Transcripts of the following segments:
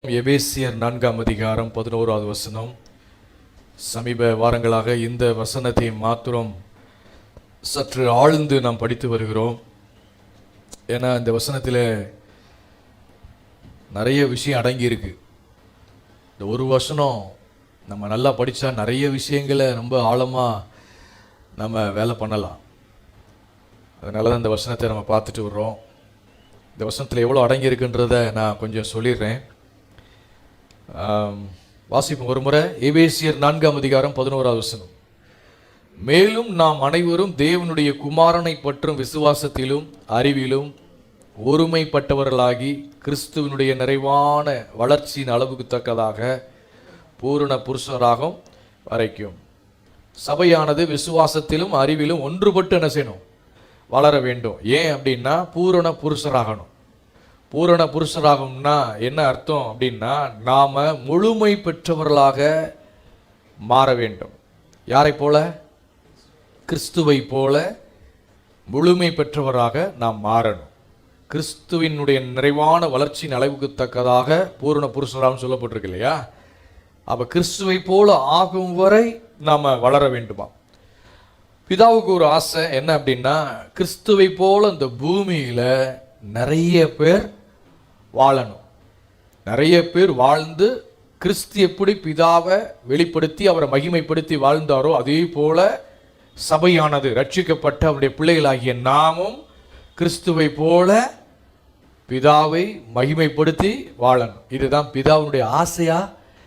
எபேசியர் 4ஆம் அதிகாரம் 11வது வசனம். சமீப வாரங்களாக இந்த வசனத்தை மாத்திரம் சற்று ஆழ்ந்து நாம் படித்து வருகிறோம். ஏன்னா இந்த வசனத்தில் நிறைய விஷயம் அடங்கி இருக்கு. இந்த ஒரு வசனம் நம்ம நல்லா படித்தா நிறைய விஷயங்களை ரொம்ப ஆழமாக நம்ம வேலை பண்ணலாம். அதனால தான் இந்த வசனத்தை நம்ம பார்த்துட்டு வர்றோம். இந்த வசனத்தில் எவ்வளோ அடங்கி இருக்குன்றதை நான் கொஞ்சம் சொல்லிடுறேன். வாசிப்போம் ஒரு முறை. எபேசியர் 4ஆம் அதிகாரம் 11வது வசனம். மேலும் நாம் அனைவரும் தேவனுடைய குமாரனை பற்றும் விசுவாசத்திலும் அறிவிலும் ஒருமைப்பட்டவர்களாகி கிறிஸ்துவனுடைய நிறைவான வளர்ச்சியின் அளவுக்கு தக்கதாக பூரண புருஷராகும் வரைக்கும். சபையானது விசுவாசத்திலும் அறிவிலும் ஒன்றுபட்டு என்ன செய்யணும்? வளர வேண்டும். ஏன் அப்படின்னா பூரண புருஷராகணும். பூரண புருஷராகும்னா என்ன அர்த்தம் அப்படின்னா நாம முழுமை பெற்றவர்களாக மாற வேண்டும். யாரை போல? கிறிஸ்துவை போல முழுமை பெற்றவராக நாம் மாறணும். கிறிஸ்துவினுடைய நிறைவான வளர்ச்சியின் அளவுக்கு தக்கதாக பூரண புருஷராக சொல்லப்பட்டிருக்கு இல்லையா? அப்ப கிறிஸ்துவை போல ஆகும் வரை நாம வளர வேண்டுமா? பிதாவுக்கு ஒரு ஆசை என்ன அப்படின்னா கிறிஸ்துவை போல இந்த பூமியில நிறைய பேர் வாழணும். நிறைய பேர் வாழ்ந்து கிறிஸ்து எப்படி பிதாவை வெளிப்படுத்தி அவரை மகிமைப்படுத்தி வாழ்ந்தாரோ அதே போல சபையானது ரட்சிக்கப்பட்ட அவருடைய பிள்ளைகளாகிய நாமும் கிறிஸ்துவை போல பிதாவை மகிமைப்படுத்தி வாழணும். இதுதான் பிதாவுடைய ஆசையா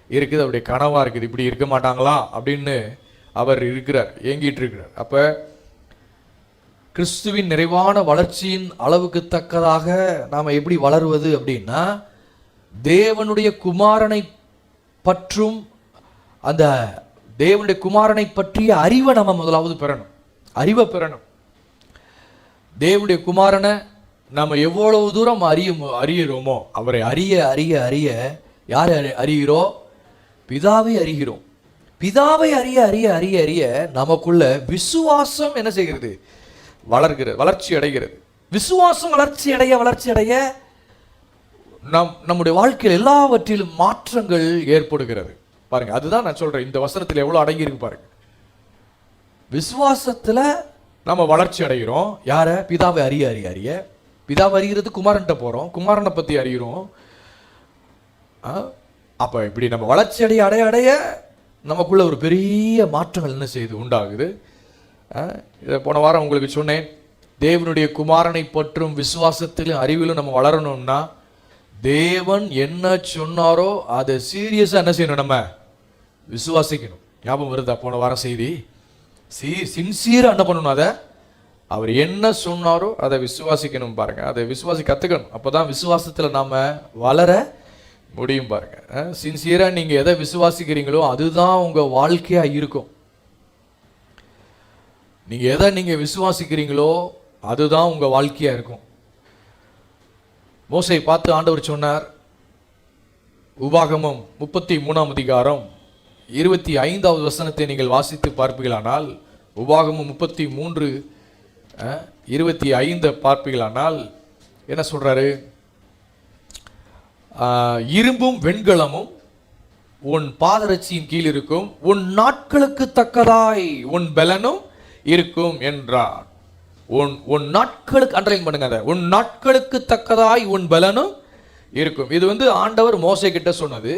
இருக்குது, அவருடைய கனவா இருக்குது. இப்படி இருக்க மாட்டாங்களா அப்படின்னு அவர் இருக்கிறார், ஏங்கிட்டு இருக்கிறார். அப்ப கிறிஸ்துவின் நிறைவான வளர்ச்சியின் அளவுக்கு தக்கதாக நாம் எப்படி வளருவது அப்படின்னா தேவனுடைய குமாரனை பற்றும் அந்த தேவனுடைய குமாரனை பற்றிய அறிவை நம்ம முதலாவது பெறணும். அறிவை பெறணும். தேவனுடைய குமாரனை நம்ம எவ்வளவு தூரம் அறிகிறோமோ அவரை அறிய அறிய அறிய யாரை அறிகிறோம்? பிதாவை அறிகிறோம். பிதாவை அறிய அறிய அறிய அறிய நமக்குள்ள விசுவாசம் என்ன செய்கிறது? வளர்கிறது, வளர்ச்சி அடைகிறது. விசுவாசம் வளர்ச்சி அடைய நம்முடைய வாழ்க்கையில் எல்லாவற்றிலும் மாற்றங்கள் ஏற்படுகிறது. பாருங்க, அதுதான் நான் சொல்றேன். இந்த வசனத்தில் எவ்வளவு அடங்கி இருக்கு பாருங்க. விசுவாசத்துல நம்ம வளர்ச்சி அடைகிறோம். யார? பிதாவை அறிய அறிய அறிய. பிதாவை அறிகிறது குமாரன்ட்ட போறோம், குமாரனை பத்தி அறிகிறோம். அப்ப இப்படி நம்ம வளர்ச்சி அடைய அடைய அடைய நமக்குள்ள ஒரு பெரிய மாற்றங்கள் என்ன செய்யுது? உண்டாகுது. இதை போன வாரம் உங்களுக்கு சொன்னேன். தேவனுடைய குமாரனை பற்றும் விசுவாசத்திலும் அறிவிலும் நம்ம வளரணும்னா தேவன் என்ன சொன்னாரோ அதை சீரியஸா என்ன செய்யணும்? நம்ம விசுவாசிக்கணும். ஞாபகம் வருதா போன வாரம் செய்தி? சின்சியரா என்ன பண்ணணும்? அதை அவர் என்ன சொன்னாரோ அதை விசுவாசிக்கணும். பாருங்க, அதை விசுவாசி கத்துக்கணும். அப்பதான் விசுவாசத்துல நாம வளர முடியும். பாருங்க, சின்சியரா நீங்க எதை விசுவாசிக்கிறீங்களோ அதுதான் உங்க வாழ்க்கையா இருக்கும். நீங்க எதை நீங்க விசுவாசிக்கிறீங்களோ அதுதான் உங்க வாழ்க்கையா இருக்கும். மோசேயை பார்த்து ஆண்டவர் சொன்னார். உபாகமம் 33ஆம் அதிகாரம் 25வது வசனத்தை நீங்கள் வாசித்து பார்ப்பீர்களானால், உபாகமம் 33:25 பார்ப்பீர்களானால் என்ன சொல்றாரு? இரும்பும் வெண்கலமும் உன் பாதரட்சியின் கீழ் இருக்கும், உன் நாட்களுக்கு தக்கதாய் உன் பலனும் இருக்கும் என்றார். உன் நாட்களுக்கு அண்டர்லைன் பண்ணுங்க, உன் நாட்களுக்கு தக்கதாய் உன் பலனும் இருக்கும். இது ஆண்டவர் மோசே கிட்ட சொன்னது.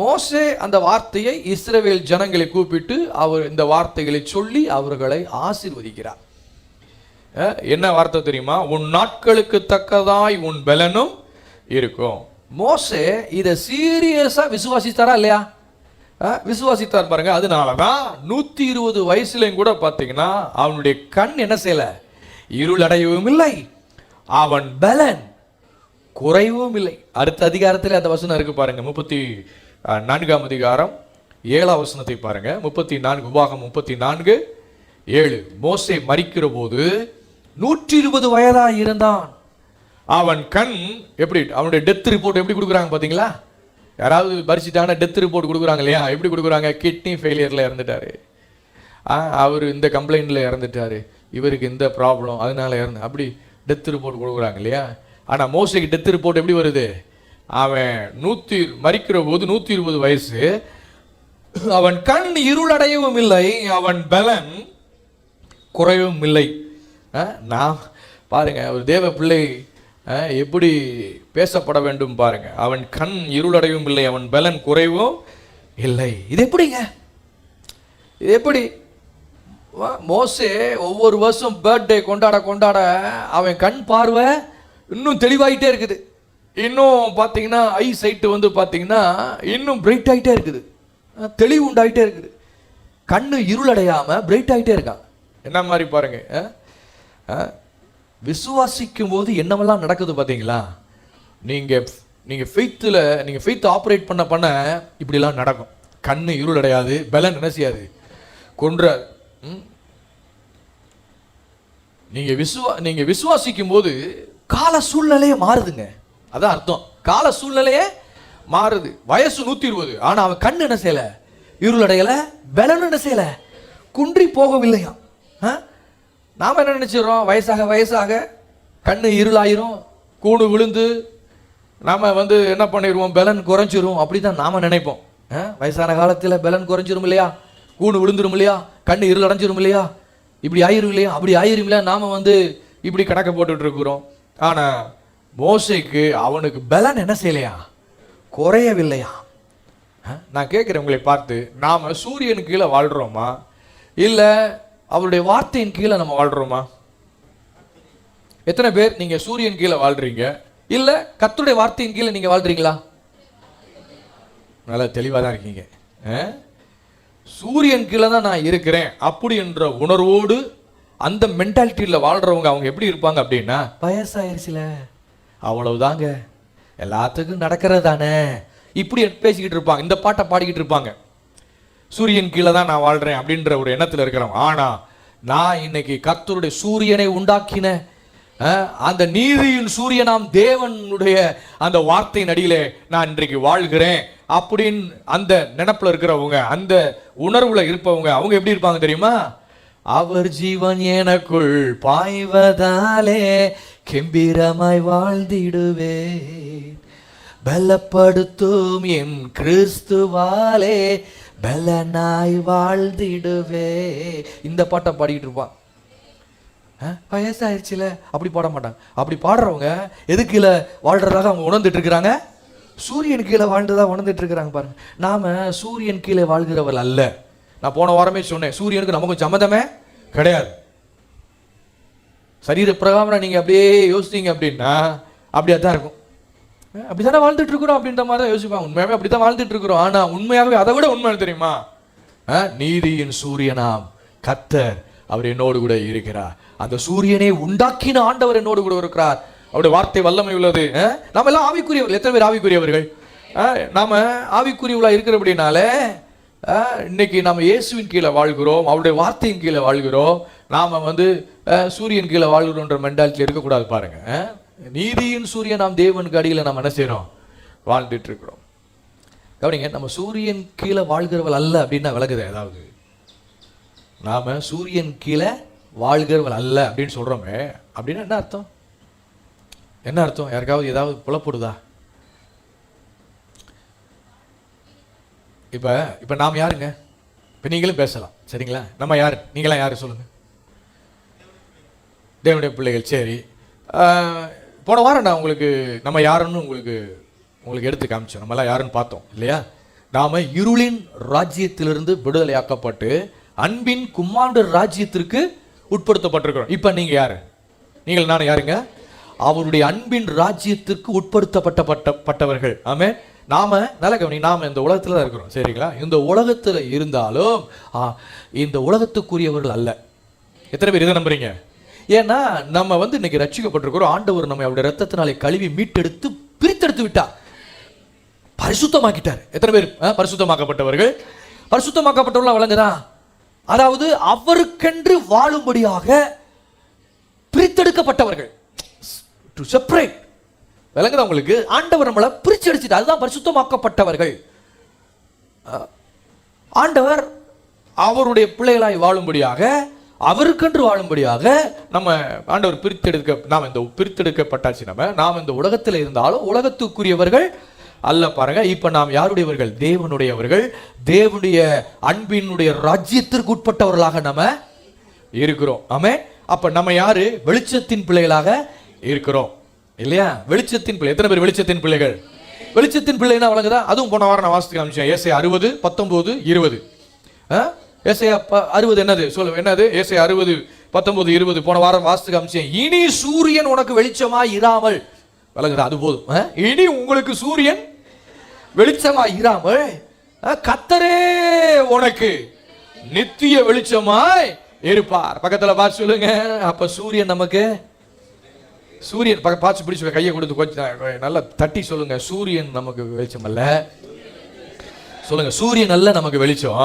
மோசே அந்த வார்த்தையை இஸ்ரவேல் ஜனங்களை கூப்பிட்டு அவர் இந்த வார்த்தைகளை சொல்லி அவர்களை ஆசீர்வதிக்கிறார். என்ன வார்த்தை தெரியுமா? உன் நாட்களுக்கு தக்கதாய் உன் பலனும் இருக்கும். மோசே இதை சீரியஸா விசுவாசித்தாரா இல்லையா? விசுவாசித்தார். பாருங்க, அதனாலதான் 120 வயசுலையும் கூட பார்த்தீங்கன்னா அவனுடைய கண் என்ன செய்யல? இருள் அடையவும் இல்லை, அவன் பலன் குறைவும் இல்லை. அடுத்த அதிகாரத்தில் அந்த வசனம் இருக்கு பாருங்க. 34ஆம் அதிகாரம் 7ஆம் வசனத்தை பாருங்க. 34 உபாகம் 34:7. மோசே மரிக்கிற போது 120 வயதா இருந்தான். அவன் கண் எப்படி? அவனுடைய டெத் ரிப்போர்ட் எப்படி கொடுக்குறாங்க பாத்தீங்களா? யாராவது பரிசிட்டான டெத் ரிப்போர்ட் கொடுக்குறாங்க இல்லையா? எப்படி கொடுக்குறாங்க? கிட்னி ஃபெயிலியர்ல இறந்துட்டாரு, அவர் இந்த கம்ப்ளைண்ட்ல இறந்துட்டாரு, இவருக்கு இந்த ப்ராப்ளம் அதனால இறந்து, அப்படி டெத் ரிப்போர்ட் கொடுக்குறாங்க இல்லையா? ஆனா மோசேக்கு டெத் ரிப்போர்ட் எப்படி வருது? அவன் மரிக்கிற போது 120 வயசு. அவன் கண் இருளடையவும் இல்லை, அவன் பலன் குறையவும் இல்லை. நான் பாருங்க, ஒரு தேவ பிள்ளை எப்படி பேசப்பட வேண்டும் பாருங்க. அவன் கண் இருளடையவும் இல்லை, அவன் பலன் குறைவும் இல்லை. இது எப்படிங்க? இது எப்படி? மோசே ஒவ்வொரு வருஷம் பர்த்டே கொண்டாட அவன் கண் பார்வை இன்னும் தெளிவாயிட்டே இருக்குது. இன்னும் பார்த்தீங்கன்னா ஐ சைட்டு வந்து பார்த்தீங்கன்னா இன்னும் பிரைட் ஆகிட்டே இருக்குது, தெளிவு உண்டாயிட்டே இருக்குது. கண்ணு இருளடையாம பிரைட் ஆகிட்டே இருக்கான். என்ன மாதிரி பாருங்க, விசுவாசிக்கும் போது என்னவெல்லாம் நடக்குது பார்த்தீங்களா? நீங்கள் ஃபெய்த் ஆப்ரேட் பண்ண இப்படிலாம் நடக்கும். கண்ணு இருளடையாது, பலன் என்ன செய்யாது, கொன்றாது. நீங்க விசுவாசிக்கும் போது கால சூழ்நிலையே மாறுதுங்க. அதான் அர்த்தம். கால சூழ்நிலையே மாறுது. வயசு 120, ஆனா அவன் கண்ணு என்ன செய்யல, இருளடையல, பலன் என்ன செய்யல, குன்றி போகவில்லையா? நாம என்ன நினைச்சிடறோம், வயசாக கண்ணு இருளாயிரும், கூடு விழுந்து நாம வந்து என்ன பண்ணிடுவோம், பலன் குறைஞ்சிரும். அப்படிதான் நாம நினைப்போம். வயசான காலத்தில் பலன் குறைஞ்சிரும் இல்லையா, கூடு விழுந்துரும் இல்லையா, கண்ணு இருள் அடைஞ்சிரும் இல்லையா, இப்படி ஆயிரும் இல்லையா, அப்படி ஆயிரும் இல்லையா, நாம வந்து இப்படி கணக்க போட்டுட்டு இருக்கிறோம். ஆனா மோசேக்கு அவனுக்கு பலன் என்ன செய்யலையா, குறையவில்லையா? நான் கேட்கிறேன் உங்களை பார்த்து, நாம சூரியன் கீழே வாழ்றோமா இல்ல அவருடைய வார்த்தையின் கீழே நம்ம வாழ்றோமா? எத்தனை பேர் நீங்க சூரியன் கீழே வாழ்றீங்க, இல்ல கர்த்தருடைய வார்த்தையின் கீழே நீங்க வாழ்றீங்களா? நல்லா தெளிவா தான் இருக்கீங்க. சூரியன் கீழே தான் நான் இருக்கிறேன் அப்படி என்ற உணர்வோடு அந்த மென்டாலிட்டியில் வாழ்றவங்க அவங்க எப்படி இருப்பாங்க அப்படின்னா, வயசாயிருச்சுல அவ்வளவுதாங்க, எல்லாத்துக்கும் நடக்கிறது தானே, இப்படி பேசிக்கிட்டு இருப்பாங்க, இந்த பாட்டை பாடிக்கிட்டு இருப்பாங்க. சூரியன் கீழே தான் நான் வாழ்றேன் அப்படின்ற ஒரு எண்ணத்தில் இருக்கிறோம். ஆனா நான் இன்னைக்கு கர்த்தருடைய சூரியனை உண்டாக்கின அந்த நீதியின் சூரியனாம் தேவனுடைய அந்த வார்த்தையின் அடியிலே நான் இன்றைக்கு வாழ்கிறேன் அப்படின்னு அந்த நினைப்புல இருக்கிறவங்க, அந்த உணர்வுல இருப்பவங்க, அவங்க எப்படி இருப்பாங்க தெரியுமா? அவர் ஜீவன் எனக்குள் பாய்வதாலே கெம்பீரமாய் வாழ்ந்திடுவே, பலப்படுத்தும் என் கிறிஸ்துவாலே பலனாய் வாழ்ந்திடுவே. இந்த பாட்டை பாடிக்கிட்டு இருப்பான். வயசாயிருச்சுல அப்படி பாட மாட்டாங்க. அப்படி பாடுறவங்க எது கீழே வாழ்றதாக அவங்க உணர்ந்துட்டு இருக்கிறாங்க, சூரியன் கீழே வாழ்ந்துதான் உணர்ந்துட்டு இருக்கிறாங்க. பாருங்க, நாம சூரியன் கீழே வாழ்கிறவர்கள் அல்ல. நான் போன வாரமே சொன்னேன், சூரியனுக்கு நமக்கு சம்மந்தமே கிடையாது. சரீர பிரகாரம் நீங்க அப்படியே யோசித்தீங்க அப்படின்னா அப்படியே தான் இருக்கும். அப்படித்தானே வாழ்ந்துட்டு இருக்கிறோம் அப்படின்ற மாதிரி தான் யோசிப்பாங்க. உண்மையாவே அப்படித்தான் வாழ்ந்துட்டு இருக்கிறோம். ஆனா உண்மையாகவே அதை விட உண்மை தெரியுமா, நீதியின் சூரியனாம் கர்த்தர் அவர் என்னோடு கூட இருக்கிறார். அந்த சூரியனை உண்டாக்கின ஆண்டவர் என்னோடு கூட இருக்கிறார். அவருடைய வார்த்தை வல்லமை உள்ளது. நாம எல்லாம் ஆவிக்குரியவர்கள். எத்தனை பேர் ஆவிக்குரியவர்கள்? நாம ஆவிக்குரியவர்களா இருக்கிற அப்படின்னால இன்னைக்கு நாம இயேசுவின் கீழே வாழ்கிறோம், அவருடைய வார்த்தையின் கீழே வாழ்கிறோம். நாம வந்து சூரியன் கீழே வாழ்கிறோன்ற மென்டாலிட்டி இருக்கக்கூடாது. பாருங்க, நீதியின் சூரியன் நாம் தேவனுக்கு அடியில் நம்ம என்ன செய்யறோம், வாழ்ந்துட்டு இருக்கிறோம். கவனிங்க, நம்ம சூரியன் கீழே வாழ்கிறவள் அல்ல அப்படின்னா விளக்குது. ஏதாவது நாம சூரியன் கீழே வாழ்கிறவள் அல்ல அப்படின்னு சொல்றோமே, அப்படின்னா என்ன அர்த்தம்? என்ன அர்த்தம்? யாருக்காவது ஏதாவது புலப்படுதா? இப்ப நாம் யாருங்க? இப்ப நீங்களும் பேசலாம், சரிங்களா? நம்ம யாரு, நீங்களாம் யாரு சொல்லுங்க? தேவனுடைய பிள்ளைகள். சரி, போன வாரம் நான் உங்களுக்கு நம்ம யாருன்னு உங்களுக்கு எடுத்து காமிச்சோம். நம்மளாம் யாருன்னு பார்த்தோம் இல்லையா? நாம இருளின் ராஜ்யத்திலிருந்து விடுதலையாக்கப்பட்டு அன்பின் குமாரர் ராஜ்யத்திற்கு உட்படுத்தப்பட்டிருக்கிறோம். இப்ப நீங்க யாரு? நீங்கள் நானும் யாருங்க? அவருடைய அன்பின் ராஜ்யத்திற்கு உட்படுத்தப்பட்டவர்கள். ஆமே. நாம நல்ல கவனி, நாம இந்த உலகத்துல தான் இருக்கிறோம், சரிங்களா? இந்த உலகத்துல இருந்தாலும் இந்த உலகத்துக்குரியவர்கள் அல்ல. எத்தனை பேர் இதை நம்புறீங்க? ஏன்னா நம்ம வந்து இன்னைக்கு ரட்சிக்கப்பட்டிருக்கிறோம். ஆண்டவர் நம்ம அவருடைய ரத்தத்தினாலே கழுவி மீட்டெடுத்து பிரித்தெடுத்து விட்டார், பரிசுத்தமாக்கிட்டார். எத்தனை பேர் பரிசுத்தமாக்கப்பட்டவர்கள்? பரிசுத்தமாக்கப்பட்டவர்கள் வழங்குதா? அதாவது அவருக்கென்று வாழும்படியாக பிரித்தெடுக்கப்பட்டவர்கள். To separate. விளங்குதா உங்களுக்கு? ஆண்டவர் நம்மளை பிரிச்சு அடிச்சுட்டு, அதுதான் பரிசுத்தமாக்கப்பட்டவர்கள். ஆண்டவர் அவருடைய பிள்ளைகளாய் வாழும்படியாக அவருக்கென்று வாழும்படியாக நம்ம ஆண்டவர் நாம் இந்த பிரித்தெடுக்கப்பட்டாச்சு. நாம் இந்த உலகத்தில் இருந்தாலும் உலகத்துக்குரியவர்கள் அல்ல. பாருங்க, இப்ப நாம் யாருடையவர்கள்? தேவனுடையவர்கள். தேவனுடைய அன்பினுடைய ராஜ்யத்திற்கு உட்பட்டவர்களாக நம்ம இருக்கிறோம். ஆமே. அப்ப நம்ம யாரு? வெளிச்சத்தின் பிள்ளைகளாக இருக்கிறோம் இல்லையா? வெளிச்சத்தின் பிள்ளை. எத்தனை பேர் வெளிச்சத்தின் பிள்ளைகள்? வெளிச்சத்தின் பிள்ளைனா வழங்குதா? அதுவும் போன வாரம் நான் வாசித்து காமிச்சேன். ஏசாயா 60, 19, 20. ஏசாயா 60 என்னது சொல்லு, என்னது? ஏசாயா 60, 19, 20 போன வாரம் வாசித்து காமிச்சேன். இனி சூரியன் உனக்கு வெளிச்சமாய் இராமல், வழங்குதா? அது போதும். இனி உங்களுக்கு சூரியன் வெளிச்சமாய் இராமல் கர்த்தரே உனக்கு நித்திய வெளிச்சமாய் இருப்பார். பக்கத்துல பார்த்து சொல்லுங்க. அப்ப சூரியன் நமக்கு, சூரியன் பார்த்து பிடிச்சு கையை கொடுத்து கொஞ்சம் நல்லா தட்டி சொல்லுங்க. சூரியன் நமக்கு வெளிச்சம் அல்ல. சொல்லுங்க, சூரியன் அல்ல நமக்கு வெளிச்சம்.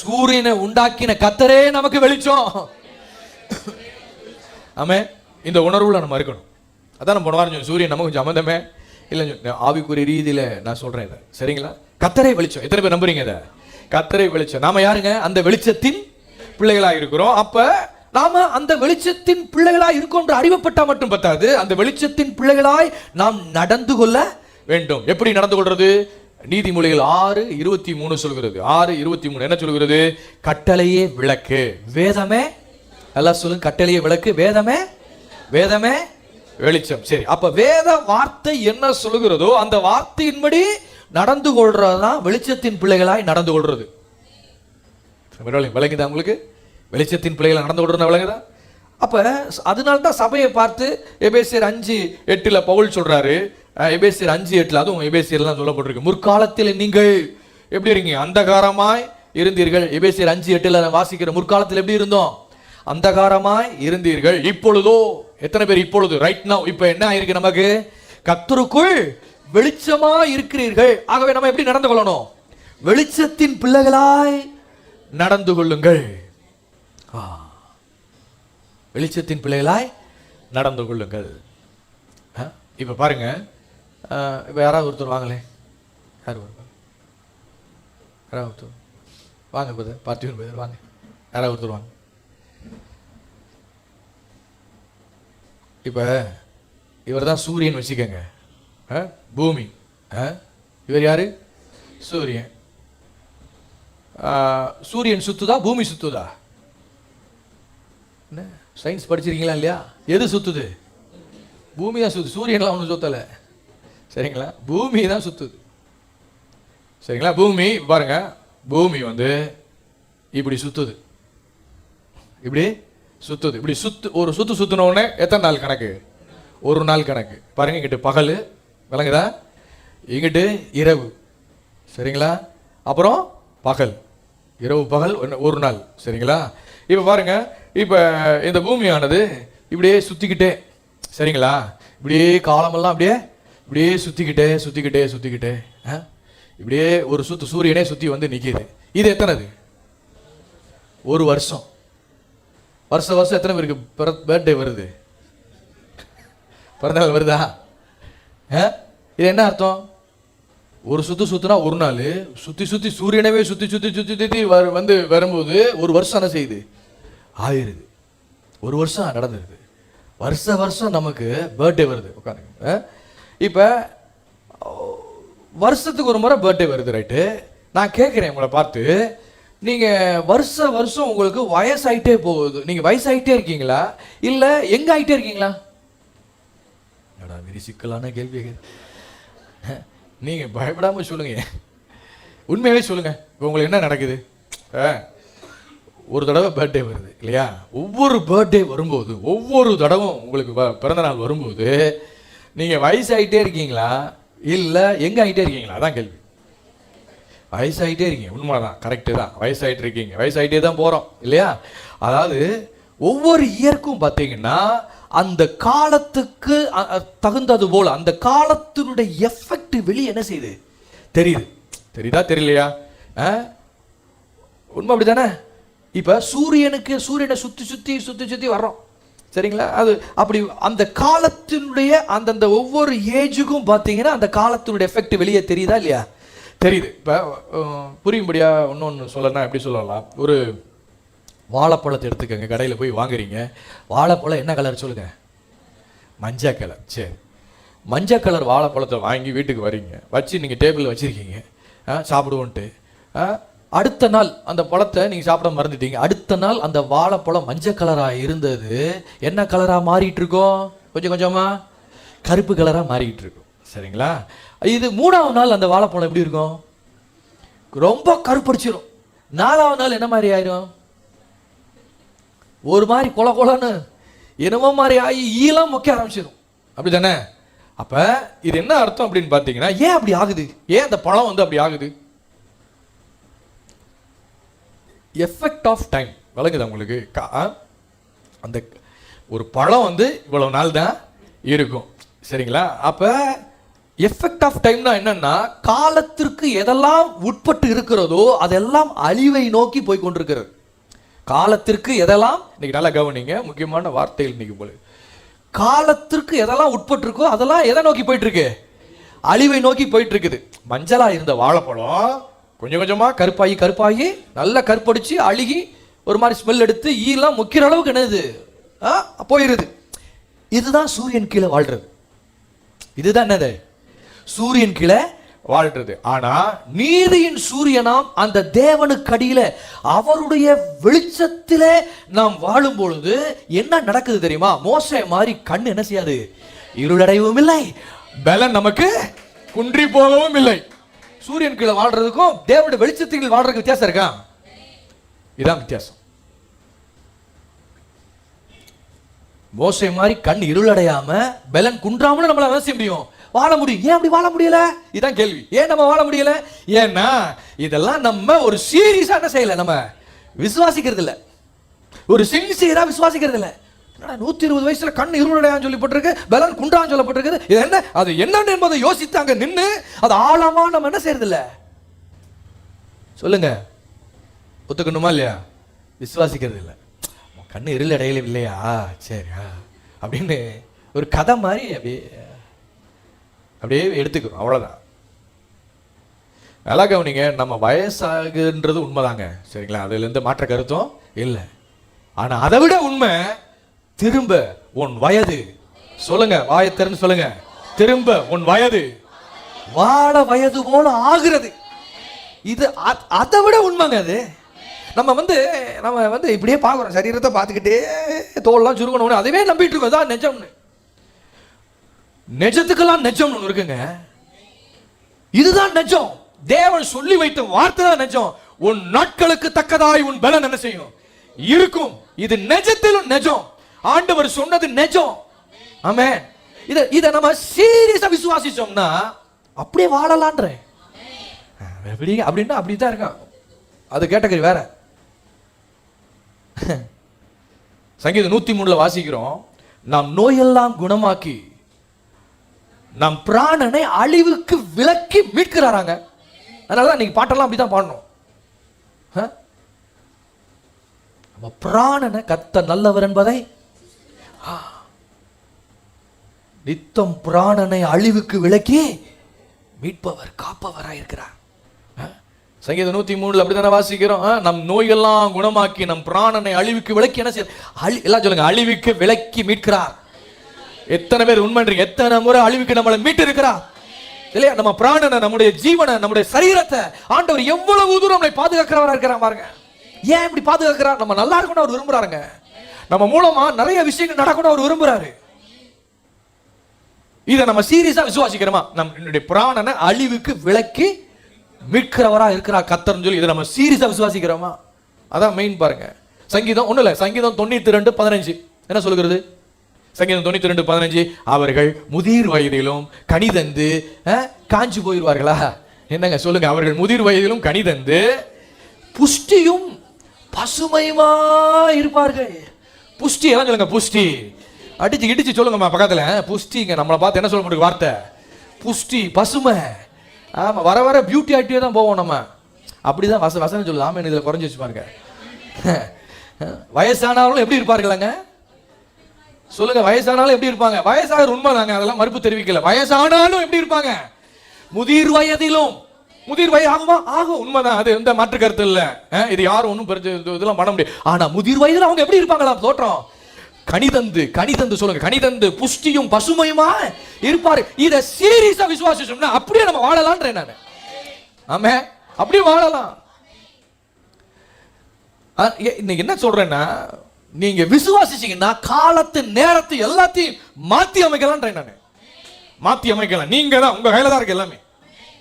சூரியனை உண்டாக்கின கர்த்தரே நமக்கு வெளிச்சம். ஆமே. இந்த உணர்வுல நம்ம இருக்கணும். அதான் நம்ம போன வாரம் சூரியன் நமக்கு கொஞ்சம் அமந்தமே இல்லை, ஆவிக்குரிய ரீதியில நான் சொல்றேன் இதை, சரிங்களா? கர்த்தரே வெளிச்சம். எத்தனை பேர் நம்புறீங்க இதை? கர்த்தரே வெளிச்சம். நாம யாருங்க? அந்த வெளிச்சத்தின் பிள்ளைகளா இருக்கிறோம். அப்ப நாம அந்த வெளிச்சத்தின் பிள்ளைகளாய் இருக்கோம் என்று அறிவப்பட்டா மட்டும் பத்தாது, அந்த வெளிச்சத்தின் பிள்ளைகளாய் நாம் நடந்து கொள்ள வேண்டும். எப்படி நடந்து கொள்றது? நீதிமொழிகள் 6:23 சொல்கிறது. 6:23 என்ன சொல்கிறது? கட்டளையே விளக்கு, வேதமே, எல்லாம் சொல்லுங்க, கட்டளையே விளக்கு, வேதமே, வேதமே வெளிச்சம். சரி, அப்ப வேத வார்த்தை என்ன சொல்லுகிறதோ அந்த வார்த்தையின்படி நடந்து கொள்றதுதான் வெளிச்சத்தின் பிள்ளைகளாய் நடந்து கொள்றது. விளங்குதா உங்களுக்கு? வெளிச்சத்தின் பிள்ளைகள் நடந்து கொள்றது விளங்குதா? அப்ப அதனால்தான் சபையை பார்த்து எபேசியர் 5:8 பவுல் சொல்றாரு. எபேசியர் 5:8 அதுவும் எபேசியர்லாம் சொல்லப்பட்டிருக்கு. முற்காலத்தில் நீங்கள் எப்படி இருக்கீங்க? அந்தகாரமாய் இருந்தீர்கள். எபேசியர் 5:8 வாசிக்கிற முற்காலத்தில் எப்படி இருந்தோம்? அந்தகாரமாய் இருந்தீர்கள். இப்பொழுதோ, எத்தனை பேர் இப்பொழுது ரைட் நவ இப்ப என்ன ஆயிருக்கு? நமக்கு கர்த்தருக்குள் வெளிச்சமா இருக்கிறீர்கள். ஆகவே நம்ம எப்படி நடந்து கொள்ளணும்? வெளிச்சத்தின் பிள்ளைகளாய் நடந்து கொள்ளுங்கள். வெளிச்சத்தின் பிள்ளைகளாய் நடந்து கொள்ளுங்கள். இப்ப பாருங்க, இப்ப யாராவது ஒருத்தர் வாங்களே, யார் யாராவது ஒருத்தர் வாங்க, பார்த்திவன் பிரதர் வாங்க, யாராவது ஒருத்தர் வாங்க. இப்ப இவர் தான் சூரியன் வச்சுக்கங்க, பூமி. இவர் யாரு? சூரியன். சூரியன் சுத்துதா பூமி சுத்துதா? என்ன சயின்ஸ் படிச்சிருக்கீங்களா இல்லையா? எது சுத்துது? பூமி தான் சுத்துது. சூரியன்லாம் ஒன்றும் சுத்தல, சரிங்களா? பூமி தான் சுத்துது, சரிங்களா? பூமி பாருங்க, பூமி இப்படி சுத்துது, இப்படி சுத்துது, இப்படி ஒரு சுத்து சுத்தின உடனே எத்தனை நாள் கணக்கு? ஒரு நாள் கணக்கு. பாருங்க, இங்கிட்டு பகல், விளங்குதா? இங்கிட்டு இரவு, சரிங்களா? அப்புறம் பகல், இரவு பகல் ஒரு நாள், சரிங்களா? இப்ப பாருங்க, இப்ப இந்த பூமியானது இப்படியே சுத்திக்கிட்டே, சரிங்களா? இப்படியே காலமெல்லாம் இப்படியே சுத்திக்கிட்டே சுத்திக்கிட்டே சுத்திக்கிட்டே இப்படியே ஒரு சுத்து சூரியனே சுத்தி நிக்குது. இது எத்தனைது? ஒரு வருஷம். வருஷம் எத்தனை பேருக்கு பர்த்டே வருது? பிறந்தநாள் வருதா? இது என்ன அர்த்தம்? ஒரு சுத்துனா ஒரு நாள், சுத்தி சுத்தி சூரியனவே சுத்தி சுத்தி சுத்தி சுத்தி வரும்போது ஒரு வருஷம் என்ன செய்யுது? ஆயிருது. ஒரு வருஷம் நடந்துருது. வருஷம் நமக்கு பர்த்டே வருது. உட்காருங்க. இப்ப வருஷத்துக்கு ஒரு முறை பர்த்டே வருது, ரைட்டு? நான் கேட்கிறேன் உங்களை பார்த்து, நீங்க வருஷம் உங்களுக்கு வயசாயிட்டே போகுது, நீங்க வயசாயிட்டே இருக்கீங்களா இல்ல எங்க ஆயிட்டே இருக்கீங்களா? வெரி சிக்கலான கேள்வி. நீங்க பயப்படாம சொல்லுங்க, உண்மையாவே சொல்லுங்க. இப்போ உங்களுக்கு என்ன நடக்குது? ஒரு தடவை பர்த்டே வருது இல்லையா? ஒவ்வொரு பர்த்டே வரும்போது, ஒவ்வொரு தடவை உங்களுக்கு பிறந்த நாள் வரும்போது நீங்க வயசாயிட்டே இருக்கீங்களா இல்ல எங்க ஆயிட்டே இருக்கீங்களா? அதான் கேள்வி. வயசாயிட்டே இருக்கீங்க, உண்மைதான், கரெக்டு தான். வயசாயிட்டு இருக்கீங்க, வயசாயிட்டே தான் போறோம் இல்லையா? அதாவது ஒவ்வொரு இயற்கும் பார்த்தீங்கன்னா அந்த காலத்துக்கு தகுந்தது போல அந்த காலத்தினுடைய எஃபெக்ட் வெளியே என்ன செய்யுது? தெரியுதா தெரியலையா? உண்மை அப்படித்தானே? இப்ப சூரியனை சுத்தி வர்றோம், சரிங்களா? அது அப்படி அந்த காலத்தினுடைய அந்தந்த ஒவ்வொரு ஏஜுக்கும் பார்த்தீங்கன்னா அந்த காலத்தினுடைய எஃபெக்ட் வெளியே தெரியுதா இல்லையா? தெரியுது. இப்போ புரியும்படியா இன்னொன்று சொல்லனா எப்படி சொல்லலாம்? ஒரு வாழைப்பழத்தை எடுத்துக்கங்க, கடையில் போய் வாங்குறீங்க. வாழைப்பழம் என்ன கலர் சொல்லுங்க? மஞ்சள் கலர். சரி, மஞ்சள் கலர் வாழைப்பழத்தை வாங்கி வீட்டுக்கு வரீங்க, வச்சு நீங்கள் டேபிளில் வச்சுருக்கீங்க, சாப்பிடுவோன்ட்டு. அடுத்த நாள் அந்த பழத்தை நீங்கள் சாப்பிட மறந்துட்டீங்க. அடுத்த நாள் அந்த வாழைப்பழம் மஞ்சள் கலராக இருந்தது என்ன கலராக மாறிட்டு இருக்கோம்? கொஞ்சம் கொஞ்சமாக கருப்பு கலராக மாறிக்கிட்டு இருக்கும். சரிங்களா? இது 3ஆவது நாள் அந்த வாழைப்பழம் எப்படி இருக்கும்? ரொம்ப கருப்படிச்சிடும். 4ஆவது நாள் என்ன மாதிரி ஆயிரும்? ஒரு மாதிரி கொல கொலன்னு என்னமோ மாதிரி ஆகி ஈலாம் மொக்க ஆரம்பிச்சிடும். அப்படி தானே? அப்போ இது என்ன அர்த்தம் அப்படின்னு பார்த்தீங்கன்னா, ஏன் அப்படி ஆகுது? ஏன் அந்த பழம் வந்து அப்படி ஆகுது? Effect of time. விளங்குது உங்களுக்கு? அந்த ஒரு பழம் வந்து இவ்வளவு நாள் தான் இருக்கும். சரிங்களா? அப்போ எஃபெக்ட் ஆஃப் டைம்னா என்னன்னா, காலத்திற்கு எதெல்லாம் உட்பட்டு இருக்கிறதோ அதெல்லாம் அழிவை நோக்கி போய் கொண்டிருக்கிறது. காலத்திற்கு எதெல்லாம், இன்னைக்கு நல்லா கவனிங்க, முக்கியமான வார்த்தைகள் இன்னைக்கு போல. காலத்திற்கு எதெல்லாம் உட்பட்டு இருக்கோ அதெல்லாம் எதை நோக்கி போயிட்டு இருக்கு? அழிவை நோக்கி போயிட்டு இருக்குது. மஞ்சளா இருந்த வாழைப்பழம் கொஞ்சம் கொஞ்சமா கருப்பாகி கருப்பாகி நல்லா கருப்படிச்சு அழுகி ஒரு மாதிரி ஸ்மெல் எடுத்து ஈலாம் முக்கிற அளவுக்கு என்னது போயிருது. இதுதான் சூரியன் கீழே வாழ்றது. இதுதான் என்னது? சூரியன் கீழே வாழ்றது. ஆனா நீதியின் சூரியனாம் அந்த தேவனுக்கு அடியில அவருடைய வெளிச்சத்திலே நாம் வாழும் பொழுது என்ன நடக்குது தெரியுமா? மோசே மாதிரி கண் என்ன செய்யாது? இருளடையவும் இல்லை, பலன் நமக்கு குன்றி போகவும் இல்லை. சூரியன் கீழே வாழ்றதுக்கும் தேவனுடைய வெளிச்சத்தில் வாழ்றதுக்கு வித்தியாசம் இருக்கா? இதான் வித்தியாசம். மோசே மாதிரி கண் இருளடையாம பலன் குன்றாமலும் நம்மளால என்ன செய்ய முடியும்? வாழ முடியும். ஏன் அப்படி வாழ முடியல? இதான் கேள்வி. ஏன் நம்ம வாழ முடியல? ஏன்னா இதெல்லாம் நம்ம ஒரு சீரியஸா என்ன செய்யல, நம்ம விசுவாசிக்கிறது இல்ல, ஒரு சின்சியரா விசுவாசிக்கிறது இல்ல. 120 வயசுல கண் இருளடையான்னு சொல்லப்பட்டிருக்கு, பலன் குன்றான்னு சொல்லப்பட்டிருக்கு. இது என்ன, அது என்னன்னு என்பதை யோசித்து அங்க நின்று அது ஆழமா நம்ம என்ன செய்யறது இல்ல? சொல்லுங்க, ஒத்துக்கணுமா இல்லையா? விசுவாசிக்கிறது இல்ல. கண்ணு இருளடையில இல்லையா, சரியா அப்படின்னு ஒரு கதை மாதிரி அப்படியே எடுத்துக்கிறோம், அவ்வளோதான். நல்லா கவனிங்க, நம்ம வயசாகுன்றது உண்மைதாங்க. சரிங்களா? அதுலேருந்து மாற்ற கருத்தும் இல்லை. ஆனால் அதை விட உண்மை, திரும்ப உன் வயது, சொல்லுங்க, வாயத்திறன்னு சொல்லுங்க, திரும்ப உன் வயது வாழ வயது போல ஆகிறது. இது அதை விட உண்மைங்க. அது நம்ம வந்து இப்படியே பார்க்குறோம், சரீரத்தை பார்த்துக்கிட்டே தோல்லாம் சுருங்கணும், அதுவே நம்பிட்டு இருக்கோம். அதான் நிஜம்னு. நிஜத்துக்கெல்லாம் நிஜம் ஒன்று இருக்குங்க. இதுதான் நிஜம். தேவன் சொல்லி வைத்த வார்த்தை தான் நிஜம். உன் நாட்களுக்கு தக்கதாய் உன் பலன் என்ன செய்யும்? இருக்கும். இது நிஜத்திலும் நிஜம். ஆண்டவர் சொன்னது நிஜம். ஆமென். இத நம்ம சீரியஸா விசுவாசிச்சோம்னா அப்படியே வாழலான்ற. அப்படின்னா அப்படிதான் இருக்கான். அது கேட்டகரி வேற. சங்கீதம் 103 வாசிக்கிறோம், நாம் நோயெல்லாம் குணமாக்கி நம் பிராணனை அழிவுக்கு விலக்கி மீட்கிறாராங்க. அதனாலதான் நீங்க பாட்டெல்லாம் அப்படிதான் பாடணும். நம்ம பிராணனை கர்த்தர் நல்லவர் என்பதை நித்தம் பிராணனை அழிவுக்கு விலக்கி மீட்பவர் காப்பவராக இருக்கிறார். சங்கீதம் 103 அப்படித்தானே வாசிக்கிறோம். நம் நோயெல்லாம் குணமாக்கி நம் பிராணனை அழிவுக்கு விலக்கி என்ன செய்ய, எல்லாம் சொல்லுங்க, அழிவுக்கு விலக்கி மீட்கிறார். எத்தனை பேர் உண்மைன்றீங்க? எத்தனை முறை அழிவுக்கு நம்மளை மீட்டு இருக்கிறார் இல்லையா? நம்ம பிராணனை, நம்முடைய ஜீவனை, நம்முடைய சரீரத்தை ஆண்டவர் எவ்வளவு தூரம் நம்மளை பாதுகாக்கிறவரா இருக்கிறார் பாருங்க. ஏன் இப்படி பாதுகாக்கிறார்? நம்ம நல்லா இருக்கணும் அவர் விரும்புறாருங்க. நம்ம மூலமா நிறைய விஷயங்கள் நடக்கணும் அவர் விரும்புறாரு. இதை நம்ம சீரியஸா விசுவாசிக்கிறோமா? நம்மளுடைய பிராணனை அழிவுக்கு விலக்கி மீட்கிறவரா இருக்கிறார் கர்த்தர்னு சொல்லி இதை நம்ம சீரியஸா விசுவாசிக்கிறோமா? அதான் மெயின் பாருங்க. சங்கீதம் ஒண்ணு இல்ல, சங்கீதம் 92:15 என்ன சொல்லுகிறது? சங்கீதம் 92:15, அவர்கள் முதிர் வயதிலும் கனிதந்து காஞ்சி போயிடுவார்களா? என்னங்க சொல்லுங்க, அவர்கள் முதிர் வயதிலும் கனிதந்து புஷ்டியும் பசுமையுமா இருப்பார்கள். புஷ்டி எல்லாம் சொல்லுங்க, புஷ்டி அடிச்சு இடிச்சு சொல்லுங்கம்மா பக்கத்துல. புஷ்டிங்க நம்மளை பார்த்து என்ன சொல்ல முடியும் வார்த்தை? புஷ்டி, பசுமை. ஆமா, வர வர பியூட்டி ஆக்டிவே தான் போவோம் நம்ம. அப்படிதான் வசனம் சொல்லுது. ஆமா, இதுல குறைஞ்சி வச்சு பாருங்க. வயசானாலும் எப்படி இருப்பார்களாங்க? சொல்லுங்க, வயசானாலும் எப்படி இருப்பாங்க? வயசாக உண்மைதாங்க, அதெல்லாம் மறுப்பு தெரிவிக்கல. வயசானாலும் எப்படி இருப்பாங்க? முதிர் வயதிலும் முதிர் வயது ஆகுமா? ஆகும், உண்மைதான், அது எந்த மாற்று கருத்து இல்ல. இது யாரும் ஒன்றும் இதெல்லாம் பண்ண முடியாது. ஆனா முதிர் வயதுல அவங்க எப்படி இருப்பாங்களா தோற்றம்? கனிதந்து சொல்லுங்க, கனிதந்து புஷ்டியும் பசுமையுமா இருப்பாரு. இத சீரியஸா விசுவாசிச்சோம்னா அப்படியே நம்ம வாழலாம்ன்றேன் நான். ஆமே, அப்படியே வாழலாம். இன்னைக்கு என்ன சொல்றேன்னா, நீங்க விசுவாசிச்சீங்கன்னா காலத்து நேரத்தை எல்லாத்தையும் மாத்தி அமைக்கலாம்ன்றேன் நான். மாத்தி அமைக்கலாம். நீங்க தான், உங்க கையில தான் இருக்கு எல்லாமே.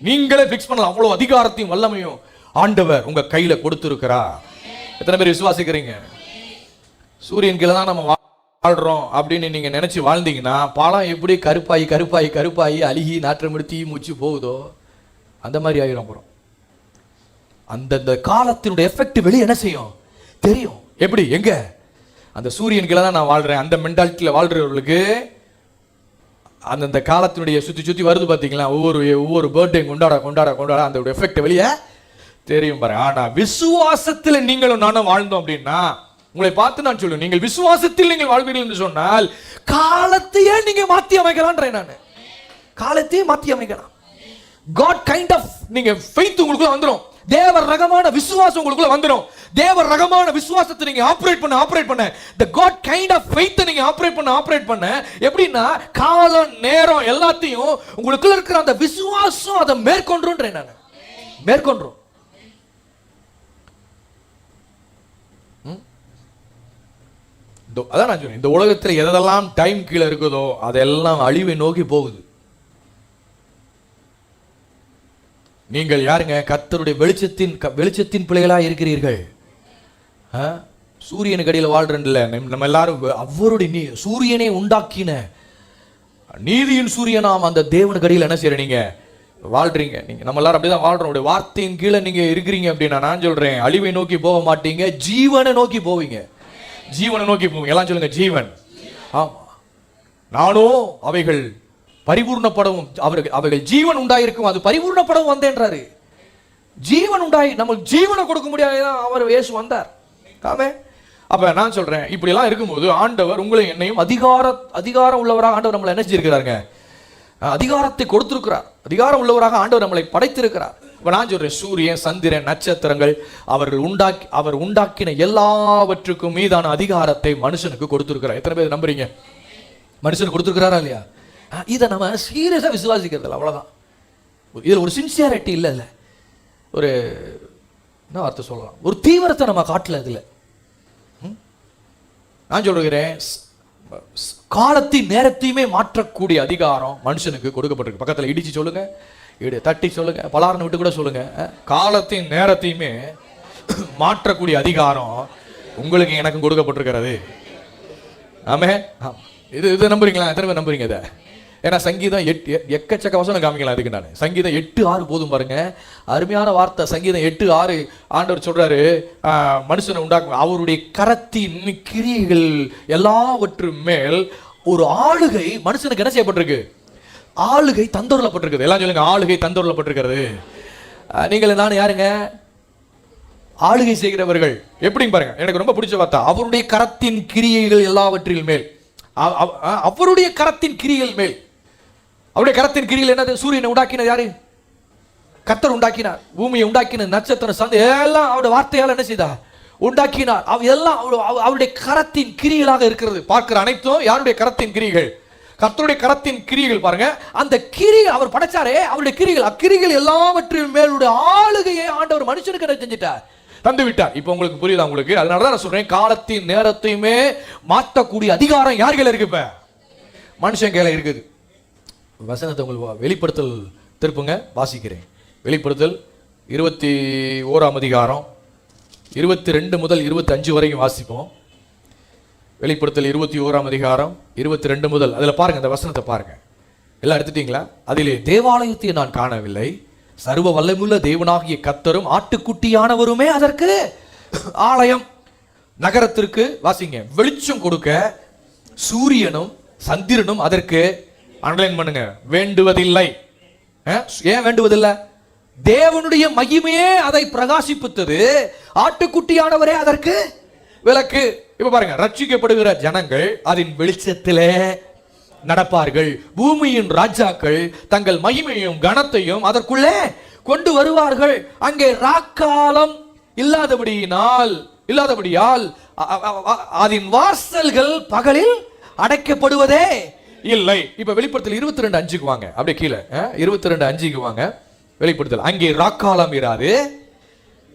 நீங்களே பிக்ஸ் பண்ணலாம். அவ்வளவு அதிகாரத்தையும் வல்லமையும் ஆண்டவர் உங்க கையில கொடுத்திருக்கிறார். எத்தனை பேர் விசுவாசிக்கிறீங்க? சூரியன் கீழே தான் நம்ம வாழ்றோம் அப்படின்னு நீங்க நினைச்சு வாழ்ந்தீங்கன்னா, பழம் எப்படி கருப்பாயி கருப்பாயி கருப்பாயி அழுகி நாற்றமெடுத்தி மூச்சு போகுதோ அந்த மாதிரி ஆயிரும். அப்புறம் அந்த காலத்தினுடைய எஃபெக்ட் வெளியே என்ன செய்யும் தெரியும். எப்படி? எங்க? அந்த சூரியன் கீழே தான் நான் வாழ்றேன். அந்த மென்டாலிட்டியில வாழ்றவர்களுக்கு அந்த காலத்தினுடைய சுத்தி சுத்தி வருது பாத்தீங்களா, ஒவ்வொரு பர்த்டே கொண்டாட கொண்டாட கொண்டாட அந்த எஃபெக்ட் வெளியே தெரியும் பாருங்க. ஆனா விசுவாசத்தில் நீங்களும் நானும் வாழ்ந்தோம் அப்படின்னா, உங்களை பார்த்து நான் சொல்லுவேன், நீங்கள் விசுவாசத்தில் நீங்கள் வாழ்வீர்கள் என்று சொன்னால் காலத்தையே நீங்க மாத்தி அமைக்கலாம்ன்றேன் நான். காலத்தையே மாத்தி அமைக்கலாம். காட் கைண்ட் ஆஃப் நீங்க ஃபெய்த் உங்களுக்குள்ள வந்துரும். தேவ ரகமான விசுவாசம் உங்களுக்குள்ள வந்துரும். தேவ ரகமான விசுவாசத்தை நீங்க ஆபரேட் பண்ண the God kind of faith நீங்க ஆபரேட் பண்ண எப்படின்னா, காலம் நேரம் எல்லாத்தையும் உங்களுக்குள்ள இருக்கிற அந்த விசுவாசம் அதை மேற்கொண்டுன்றேன் நான். மேற்கொண்டுரும். அதான் நான் சொல்றேன், இந்த உலகத்தில் எதெல்லாம் டைம் கீழே இருக்குதோ அதெல்லாம் அழிவை நோக்கி போகுது. நீங்கள் யாருங்க? கர்த்தருடைய வெளிச்சத்தின் பிள்ளைகளா இருக்கிறீர்கள். சூரியனுக்கு அடியில் வாழ்றேன்ல நம்ம எல்லாரும். அவருடைய சூரியனை உண்டாக்கின நீதியின் சூரியனாம் அந்த தேவனுக்கு அடியில் என்ன செய்யற நீங்க வாழ்றீங்க. நீங்க நம்ம எல்லாரும் அப்படிதான் வாழ்றோம். வார்த்தையின் கீழே நீங்க இருக்கிறீங்க அப்படின்னா நான் சொல்றேன், அழிவை நோக்கி போக மாட்டீங்க, ஜீவனை நோக்கி போவீங்க. ஜீவனை நோக்கி போவீங்க. எல்லாம் சொல்லுங்க, ஜீவன். ஆமா, நானும் அவைகள் பரிபூர்ணப்படவும் அவைகள் ஜீவன் உண்டாயிருக்கும், அது பரிபூர்ணப்படவும் வந்தேன்றாரு. ஜீவன் உண்டாயி நமக்கு ஜீவனை கொடுக்க முடியாதான் அவர் இயேசு வந்தார். ஆமே. அப்ப நான் சொல்றேன், இப்படி எல்லாம் இருக்கும்போது ஆண்டவர் உங்களை என்னையும் அதிகாரம் உள்ளவராக ஆண்டவர் நம்மளை என்ன செஞ்சிருக்கிறாருங்க? அதிகாரத்தை கொடுத்திருக்கிறார். அதிகாரம் உள்ளவராக ஆண்டவர் நம்மளை படைத்திருக்கிறார். இப்ப நான் சொல்றேன், சூரியன், சந்திரன், நட்சத்திரங்கள் அவர் உண்டாக்கின எல்லாவற்றுக்கும் மீதான அதிகாரத்தை மனுஷனுக்கு கொடுத்திருக்கிறார். எத்தனை பேர் நம்புறீங்க? மனுஷனுக்கு கொடுத்திருக்கிறாரா இல்லையா? இதை நம்ம சீரியஸா விசுவாசிக்கிறது அவ்வளவுதான். இதுல ஒரு சின்சியாரிட்டி இல்ல, ஒரு என்ன வார்த்தை சொல்லலாம், ஒரு தீவிரத்தை நம்ம காட்டல. இதுல நான் சொல்லுகிறேன், காலத்தின் நேரத்தையுமே மாற்றக்கூடிய அதிகாரம் மனுஷனுக்கு கொடுக்கப்பட்டிருக்கு. பக்கத்துல இடிச்சு சொல்லுங்க, தட்டி சொல்லுங்க, பலாரனை விட்டு கூட சொல்லுங்க. காலத்தின் நேரத்தையுமே மாற்றக்கூடிய அதிகாரம் உங்களுக்கு எனக்கும் கொடுக்கப்பட்டிருக்கிறது. ஆமே. இது நம்புறீங்களா? எத்தனை பேர் நம்புறீங்க இதை? ஏன்னா சங்கீதம் எக்கச்சக்க வசனம் காமிக்கலாம். அதுக்கு நான் சங்கீதம் 8:6 போதும் பாருங்க, அருமையான வார்த்தை. சங்கீதம் 8:6 ஆண்டவர் சொல்றாரு, மனுஷனை உண்டாக்கும் அவருடைய கரத்தின் கிரியைகள் எல்லாவற்றும் மேல் ஒரு ஆளுகை மனுஷனுக்கு என்ன செய்யப்பட்டிருக்கு? ஆளுகை தந்தொருளப்பட்டிருக்குது. எல்லாம் சொல்லுங்க, ஆளுகை தந்தொருளப்பட்டிருக்கிறது. நீங்கள் நான் யாருங்க? ஆளுகை செய்கிறவர்கள். எப்படின்னு பாருங்க, எனக்கு ரொம்ப பிடிச்ச வார்த்தை, அவருடைய கரத்தின் கிரியைகள் எல்லாவற்றின் மேல். அவருடைய கரத்தின் கிரியைகள் மேல். அவருடைய கரத்தின் கிரியில் என்னது? சூரியனை உண்டாக்கினது யாரு? கர்த்தர் உண்டாக்கினார். பூமியை உண்டாக்கின நட்சத்திரம், சந்தை எல்லாம் அவருடைய வார்த்தையால் என்ன செய்தார்? உண்டாக்கினார். எல்லாம் அவருடைய கரத்தின் கிரிகளாக இருக்கிறது. பார்க்கிற அனைத்தும் யாருடைய கரத்தின் கிரிகள்? கர்த்தருடைய கரத்தின் கிரிகள். பாருங்க, அந்த கிரிகள் அவர் படைச்சாரே, அவருடைய கிரிகள், அக்கிரிகள் எல்லாவற்றின் மேலுடைய ஆளுகையை ஆண்டவர் மனுஷனுக்கு என்ன செஞ்சிட்டார்? தந்து விட்டார். இப்ப உங்களுக்கு புரியுதா? உங்களுக்கு அதனாலதான் நான் சொல்றேன், காலத்தின் நேரத்தையுமே மாற்றக்கூடிய அதிகாரம் யார் கையில இருக்கு? இப்ப மனுஷன் கையில இருக்குது. வசனத்தை உங்களுக்கு வெளிப்படுத்தல் திருப்புங்க, வாசிக்கிறேன். வெளிப்படுத்தல் 21ஆம் அதிகாரம் 22 முதல் 25 வரைக்கும் வாசிப்போம். வெளிப்படுத்தல் 21ஆம் அதிகாரம் 22 முதல், அதுல பாருங்க, அந்த வசனத்தை பாருங்க. எல்லாம் எடுத்துட்டீங்களா? அதிலே தேவாலயத்தை நான் காணவில்லை, சர்வ வல்லமுள்ள தேவனாகிய கர்த்தரும் ஆட்டுக்குட்டியானவருமே அதற்கு ஆலயம். நகரத்திற்கு வாசிங்க, வெளிச்சம் கொடுக்க சூரியனும் சந்திரனும் அதற்கு அண்டர்லைன் பண்ணுங்க, வேண்டுவதில்லை. ஏன் வேண்டுவதில்லை? தேவனுடைய மகிமையே அதை பிரகாசிப்பித்தது, ஆட்டுக்குட்டியானவரே அதற்கு விளக்கு. இப்ப பாருங்க, ரட்சிக்கப்படுகிற ஜனங்கள் அதன் வெளிச்சத்திலே நடப்பார்கள். பூமியின் ராஜாக்கள் தங்கள் மகிமையும் கனத்தையும் அதற்குள்ளே கொண்டு வருவார்கள். அங்கே ராக்காலம் இல்லாதபடியால் அதன் வாசல்கள் பகலில் அடைக்கப்படுவதே இல்லை. இப்ப வெளிப்படுத்தல் 22:5 வாங்க, அப்படியே கீழே 22:5 வாங்க. வெளிப்படுத்தல் அங்கே ராக்காலம் இராது.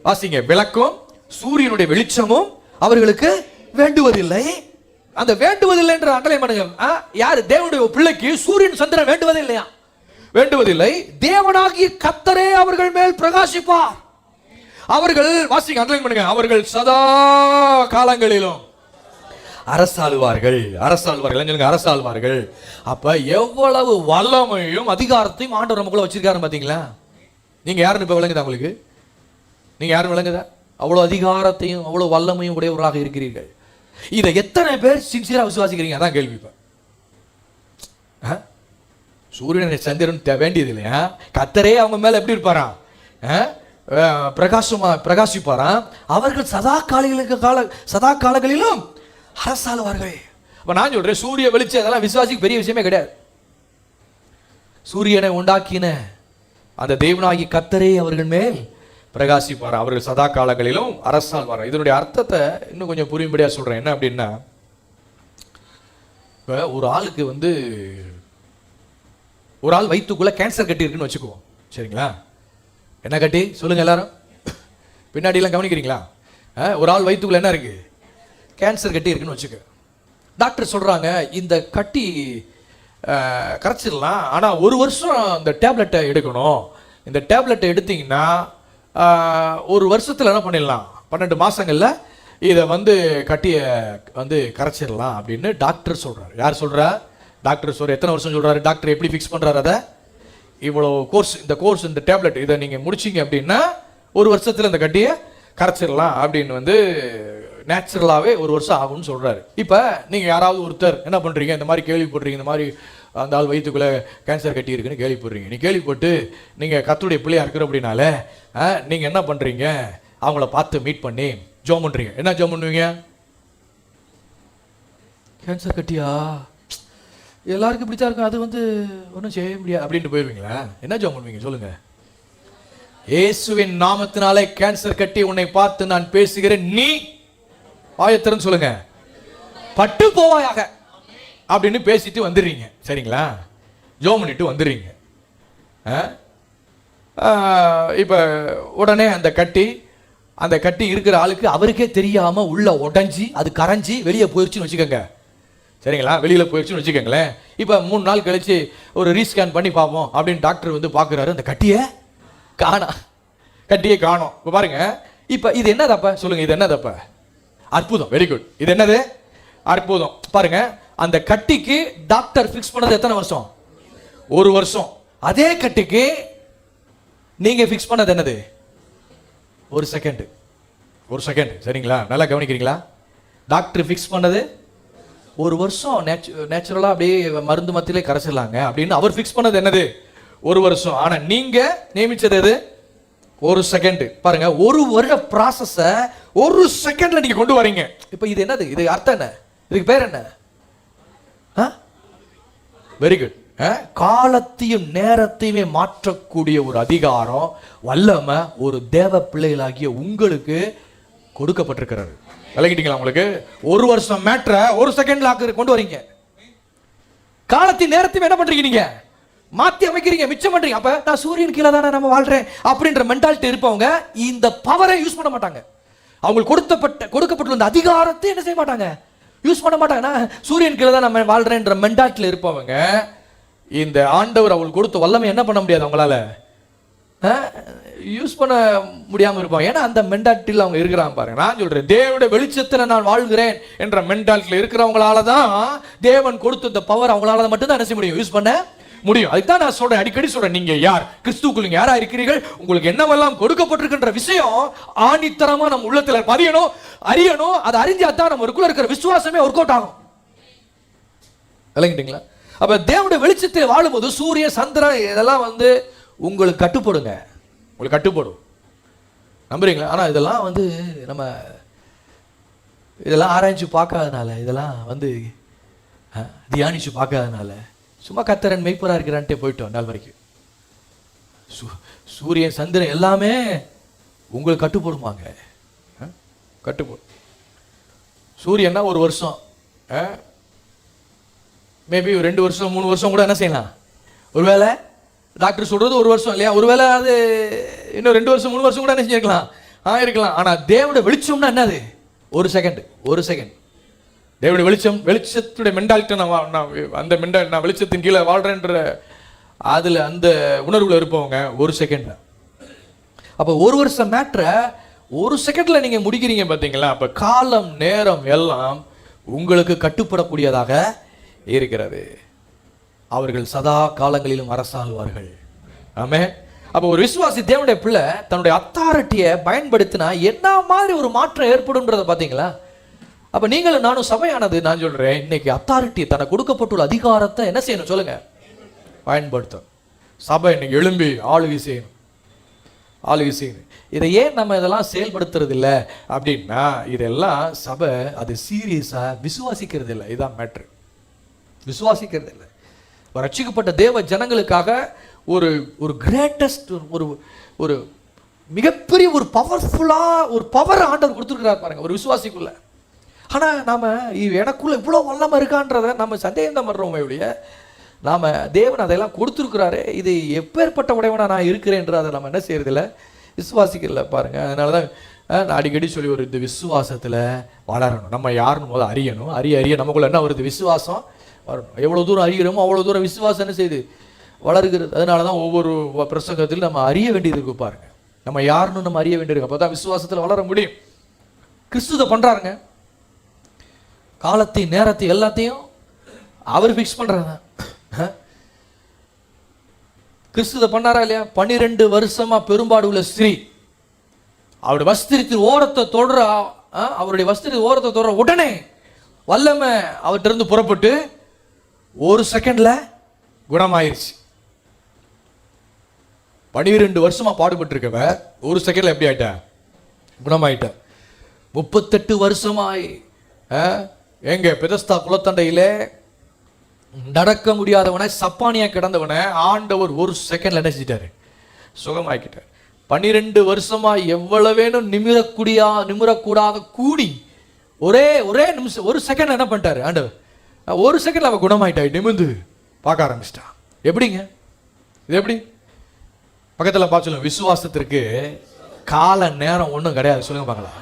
வாசிங்க. விளக்கும் சூரியனுடைய வெளிச்சமும் அவர்களுக்கு வேண்டுவதில்லை. அந்த வேண்டுவதில்லை என்ற அண்டலை பண்ணுங்க. யாரு? தேவனுடைய பிள்ளைக்கு சூரியன் சந்திரன் வேண்டுவதில்லையா? வேண்டுவதில்லை. தேவனாகிய கர்த்தரே அவர்கள் மேல் பிரகாசிப்பார். அவர்கள் வாசிங்க, அண்டலை பண்ணுங்க. அவர்கள் சதா காலங்களிலும் அரசாளுவார்கள். அரசாளுவார்கள். அப்ப எவ்வளவு வல்லமையும் அதிகாரத்தையும் ஆண்டவர் நமக்குள்ள வச்சிருக்காரு பாத்தீங்களா? நீங்க யாருன்னு இப்ப விளங்குதா? உங்களுக்கு நீங்க யாரும் விளங்குதா? அவ்வளவு அதிகாரத்தையும் அவ்வளவு வல்லமையும் உடையவராக இருக்கிறீர்கள். இதை எத்தனை பேர் சின்சியரா விசுவாசிக்கிறீங்க? அதான் கேள்வி. இப்ப சூரியனை சந்திரன் வேண்டியது இல்லையா? கர்த்தரே அவங்க மேல எப்படி இருப்பாரா? பிரகாசிப்பாரா? அவர்கள் சதா காலங்களிலும் அரசாளுவார்கள். அப்ப நான் சொல்றேன், சூரிய வெளிச்சம் அதெல்லாம் விசுவாசிக்கு பெரிய விஷயமே கிடையாது. சூரியனை உண்டாக்கின அந்த தேவனாகி கர்த்தரே அவர்கள் மேல் பிரகாசிப்பார். அவர்கள் சதா காலங்களிலும் அரசாள்வார். இதனுடைய அர்த்தத்தை இன்னும் கொஞ்சம் புரியும்படியா சொல்றேன். என்ன அப்படின்னா, இப்ப ஒரு ஆளுக்கு ஒரு ஆள் வயிற்றுக்குள்ள கேன்சர் கட்டி இருக்குன்னு வச்சுக்குவோம். சரிங்களா? என்ன கட்டி சொல்லுங்க எல்லாரும், பின்னாடி எல்லாம் கவனிக்கிறீங்களா? ஒரு ஆள் வயிற்றுக்குள்ள என்ன இருக்கு? கேன்சர் கட்டி இருக்குன்னு வச்சுக்க. டாக்டர் சொல்றாங்க, இந்த கட்டி கரைச்சிடலாம், ஆனா 1 வருஷம் இந்த டேப்லெட்டை எடுக்கணும். இந்த டேப்லெட்டை எடுத்தீங்கன்னா 1 வருஷத்துல என்ன பண்ணிடலாம், 12 மாசங்கள்ல இதை கட்டிய கரைச்சிடலாம் அப்படின்னு டாக்டர் சொல்றாரு. யார் சொல்றா? டாக்டர் சொல்ற. எத்தனை வருஷம் சொல்றாரு? டாக்டர் எப்படி ஃபிக்ஸ் பண்றாரு? அதை இவ்வளவு கோர்ஸ் இந்த டேப்லெட் இதை நீங்க முடிச்சீங்க அப்படின்னா 1 வருஷத்துல இந்த கட்டியை கரைச்சிடலாம் அப்படின்னு நேச்சுரலாவே 1 வருஷம் ஆகும்னு சொல்றாரு. இப்ப நீங்க யாராவது ஒருத்தர் என்ன பண்றீங்க, இந்த மாதிரி கேள்விப்படுறீங்க, இந்த மாதிரி அந்த ஆள் வயிற்றுக்குள்ள கேன்சர் கட்டி இருக்குன்னு கேள்விப்படுறீங்க. நீ கேள்விப்பட்டு நீங்க கர்த்தருடைய பிள்ளையா இருக்கிற அப்படின்னால நீங்க என்ன பண்றீங்க, அவங்கள பார்த்து மீட் பண்ணி ஜெபம் பண்றீங்க. என்ன ஜெபம் பண்ணுவீங்க? கேன்சர் கட்டியா, எல்லாருக்கும் இப்படித்தான் இருக்கும், அது ஒன்றும் செய்ய முடியாது அப்படின்ட்டு போயிருவீங்களா? என்ன ஜெபம் பண்ணுவீங்க சொல்லுங்க? இயேசுவின் நாமத்தினாலே கேன்சர் கட்டி உன்னை பார்த்து நான் பேசுகிறேன், நீ ஆயத்திரன்னு சொல்லுங்க, பட்டு போவாயாக அப்படின்னு பேசிட்டு வந்துடுறீங்க. சரிங்களா? ஜெபம் பண்ணிட்டு வந்துடுறீங்க. இப்ப உடனே அந்த கட்டி இருக்கிற ஆளுக்கு அவருக்கே தெரியாம உள்ள உடைஞ்சி அது கரைஞ்சி வெளியே போயிடுச்சுன்னு வச்சுக்கோங்க. சரிங்களா? வெளியில போயிடுச்சுன்னு வச்சுக்கோங்களேன். இப்ப 3 நாள் கழிச்சு ஒரு ரீஸ்கேன் பண்ணி பார்ப்போம் அப்படின்னு டாக்டர் பாக்குறாரு, அந்த கட்டியை காணோம். இப்ப பாருங்க, இப்ப இது என்ன தப்ப சொல்லுங்க? இது என்ன தப்ப? அற்புதம். Very good. இது என்னது? அற்புதம். பாருங்க, அந்த கட்டிக்கு டாக்டர் ஃபிக்ஸ் பண்ணது எத்தனை வருஷம்? 1 வருஷம். அதே கட்டிக்கு நீங்க ஃபிக்ஸ் பண்ணது என்னது? 1 செகண்ட். சரிங்களா? நல்லா கவனிக்கிறீங்களா? டாக்டர் ஃபிக்ஸ் பண்ணது 1 வருஷம். நேச்சுரலா அப்படியே மருந்து மத்தியிலே கரைச்சிடலாங்க அப்படின்னு அவர் ஃபிக்ஸ் பண்ணது என்னது? 1 வருஷம். ஆனா நீங்க நியமிச்சது எது? 1 செகண்ட். பாருங்க, 1 வருட ப்ராசஸ 1 செகண்ட்ல நீங்க கொண்டு வரீங்க. இப்ப இது என்னது? இது அர்த்தம் என்ன? இதுக்கு பேர் என்ன? Very good. காலத்தையும் நேரத்தையுமே மாற்றக்கூடிய ஒரு அதிகாரம், வல்லமை ஒரு தேவ பிள்ளைகளாகிய உங்களுக்கு கொடுக்கப்பட்டிருக்கிறது. விளங்கிட்டீங்களா? உங்களுக்கு 1 வருஷம் மேட்டரை 1 செகண்ட்ல கொண்டு வரீங்க. காலத்தின் நேரத்தையும் என்ன பண்றீங்க? நீங்க மாத்தி அமைக்கிறீங்க, மிச்சம் பண்றீங்க. அப்ப நான் சூரியன் கீழே தானே நம்ம வாழ்றேன் அப்படின்ற மென்டாலிட்டி இருப்பவங்க இந்த பவரை யூஸ் பண்ண மாட்டாங்க. அவங்களுக்கு கொடுக்கப்பட்டுள்ள இந்த அதிகாரத்தை என்ன செய்ய மாட்டாங்க? யூஸ் பண்ண மாட்டாங்க. நான் சூரியன் கீழே தான் நம்ம வாழ்றேன்ற மென்டாலிட்டியில் இருப்பவங்க இந்த ஆண்டவர் அவங்களுக்கு கொடுத்த வல்லமை என்ன பண்ண முடியாது, அவங்களால யூஸ் பண்ண முடியாம இருப்பாங்க. ஏன்னா அந்த மென்டாலிட்டியில் அவங்க இருக்கிறாங்க. பாருங்க, நான் சொல்றேன், தேவனுடைய வெளிச்சத்தில் நான் வாழ்கிறேன் என்ற மென்டாலிட்டியில் இருக்கிறவங்களால தான் தேவன் கொடுத்த இந்த பவர் அவங்களால மட்டும்தான் என்ன செய்ய முடியும்? யூஸ் பண்ண முடியும். அதுக்கு தான் நான் சொல்றேன், அடிக்கடி சொல்றேன், நீங்க யார்? கிறிஸ்துவுக்குள் நீங்க யாரா இருக்கிறீர்கள்? உங்களுக்கு என்னவெல்லாம் கொடுக்கப்பட்டிருக்கின்ற விஷயம் ஆணித்தரமா நம்ம உள்ளத்துல பதியணும், அறியணும். அதை அறிஞ்சாதான் நம்ம ஒருக்குள்ள இருக்கிற விசுவாசமே ஒர்க் அவுட் ஆகும். விளங்கிட்டீங்களா? அப்ப தேவனுடைய வெளிச்சத்தில் வாழும்போது சூரிய சந்திரன் இதெல்லாம் உங்களுக்கு கட்டுப்படுங்க, உங்களுக்கு கட்டுப்படும். நம்புறீங்களா? ஆனா இதெல்லாம் நம்ம இதெல்லாம் ஆராய்ச்சி பார்க்காதனால, இதெல்லாம் தியானிச்சு பார்க்காதனால சும்மா கர்த்தரன் மெய்ப்பரா இருக்கிறான்ட்டே போயிட்டோம். நாள் வரைக்கும் சூரியன் சந்திரன் எல்லாமே உங்களுக்கு கட்டுப்படுமாங்க. கட்டுப்படும். சூரியன்னா ஒரு வருஷம், மேபி 2 வருஷம் 3 வருஷம் கூட என்ன செய்யலாம். ஒருவேளை டாக்டர் சொல்றது ஒரு வருஷம் இல்லையா, ஒருவேளை அது இன்னும் 2 வருஷம் 3 வருஷம் கூட என்ன செஞ்சிருக்கலாம், இருக்கலாம். ஆனா தேவனுடைய வெளிச்சம்னா என்னது? ஒரு செகண்ட். தேவனுடைய வெளிச்சத்துடைய மென்டாலிட்டி நான் வெளிச்சத்தின் கீழே வாழ்றேன்ற அதுல அந்த உணர்வுல இருப்பவங்க ஒரு செகண்ட். அப்ப ஒரு வருஷம் மேட்ரை ஒரு செகண்ட்ல நீங்க முடிக்கிறீங்க பாத்தீங்களா. அப்ப காலம் நேரம் எல்லாம் உங்களுக்கு கட்டுப்படக்கூடியதாக இருக்கிறது. அவர்கள் சதா காலங்களிலும் அரசாளுவார்கள். ஆமென். அப்ப ஒரு விசுவாசி தேவனுடைய பிள்ளை தன்னுடைய அத்தாரிட்டியை பயன்படுத்தினா என்ன மாதிரி ஒரு மாற்றம் ஏற்படும்ன்றத பாத்தீங்களா. அப்ப நீங்களும் நானும் சபையானது, நான் சொல்றேன், இன்னைக்கு அத்தாரிட்டி தனக்கு கொடுக்கப்பட்டுள்ள அதிகாரத்தை என்ன செய்யணும் சொல்லுங்க, பயன்படுத்தும். சபை இன்னைக்கு எழும்பி ஆளுகை செய்யணும். இதை ஏன் நம்ம இதெல்லாம் செயல்படுத்துறது இல்லை அப்படின்னா, இதெல்லாம் சபை அது சீரியஸா விசுவாசிக்கிறது இல்லை. இதுதான் மேட்ரு. விசுவாசிக்கிறது இல்லை. ரட்சிக்கப்பட்ட தேவ ஜனங்களுக்காக ஒரு ஒரு கிரேட்டஸ்ட் ஒரு மிகப்பெரிய ஒரு பவர்ஃபுல்லா ஒரு பவர் ஆண்டவர் கொடுத்துருக்கிறார் பாருங்க ஒரு விசுவாசிக்குள்ள. ஆனா நாம எனக்குள்ள இவ்வளவு வல்லமை இருக்கான்றத நம்ம சந்தேகம் தான் பண்றோமே ஒழிய, நாம தேவன் அதெல்லாம் கொடுத்துருக்கிறாரு, இது எப்பேற்பட்ட உடையவனா நான் இருக்கிறேன்றதை நம்ம என்ன செய்யறதில்ல, விசுவாசிக்கல பாருங்க. அதனாலதான் நான் அடிக்கடி சொல்லி ஒரு இந்த விசுவாசத்துல வளரணும். நம்ம யாருன்னு முதல்ல அறியணும். அறிய நமக்குள்ள என்ன வருது, விசுவாசம் வரணும். எவ்வளவு தூரம் அறிகிறோமோ அவ்வளவு தூரம் விசுவாசம் என்ன செய்யுது, வளர்கிறது. அதனாலதான் ஒவ்வொரு பிரசங்கத்திலும் நம்ம அறிய வேண்டியது இருக்கு பாருங்க. நம்ம யாருன்னு நம்ம அறிய வேண்டியிருக்கு. அப்பதான் விசுவாசத்துல வளர முடியும். கிறிஸ்துவ பண்றாருங்க. காலத்தை நேரத்தை எல்லாத்தையும் அவர் ஃபிக்ஸ் பண்றாங்க. கிறிஸ்துவ பண்ணாரா இல்லையா? 12 வருஷமா பெரும்பாடு உள்ள ஸ்திரீ அவருடைய வஸ்திரத்தின் ஓரத்தை தொடர, அவருடைய வஸ்திரத்தின் ஓரத்தை தொடர உடனே வல்லமை அவர்கிட்ட இருந்து புறப்பட்டு ஒரு செகண்ட்ல குணமாயிருச்சு. 12 வருஷமா பாடுபட்டு இருக்கவ ஒரு செகண்ட்ல எப்படி ஆயிட்ட, குணமாயிட்ட. 38 வருஷமாய் எங்க பெதஸ்தா குலத்தண்டையிலே நடக்க முடியாதவனை சப்பானியா கிடந்தவனை ஆண்டவர் ஒரு செகண்ட்ல என்ன செஞ்சிட்டாரு, சுகமாக்கிட்டார். 12 வருஷமா எவ்வளவு வேணும் நிமிரக்கூடாத கூடி ஒரே நிமிஷம் ஒரு செகண்ட் என்ன பண்ணிட்டாரு ஆண்டவர், ஒரு செகண்ட்ல அவன் குணமாயிட்டாய், நிமிந்து பார்க்க ஆரம்பிச்சிட்டா. எப்படிங்க இது? எப்படி பக்கத்துல பார்த்து சொல்லுங்க, விசுவாசத்திற்கு கால நேரம் ஒன்றும் கிடையாது. சொல்லுங்க பார்க்கலாம்.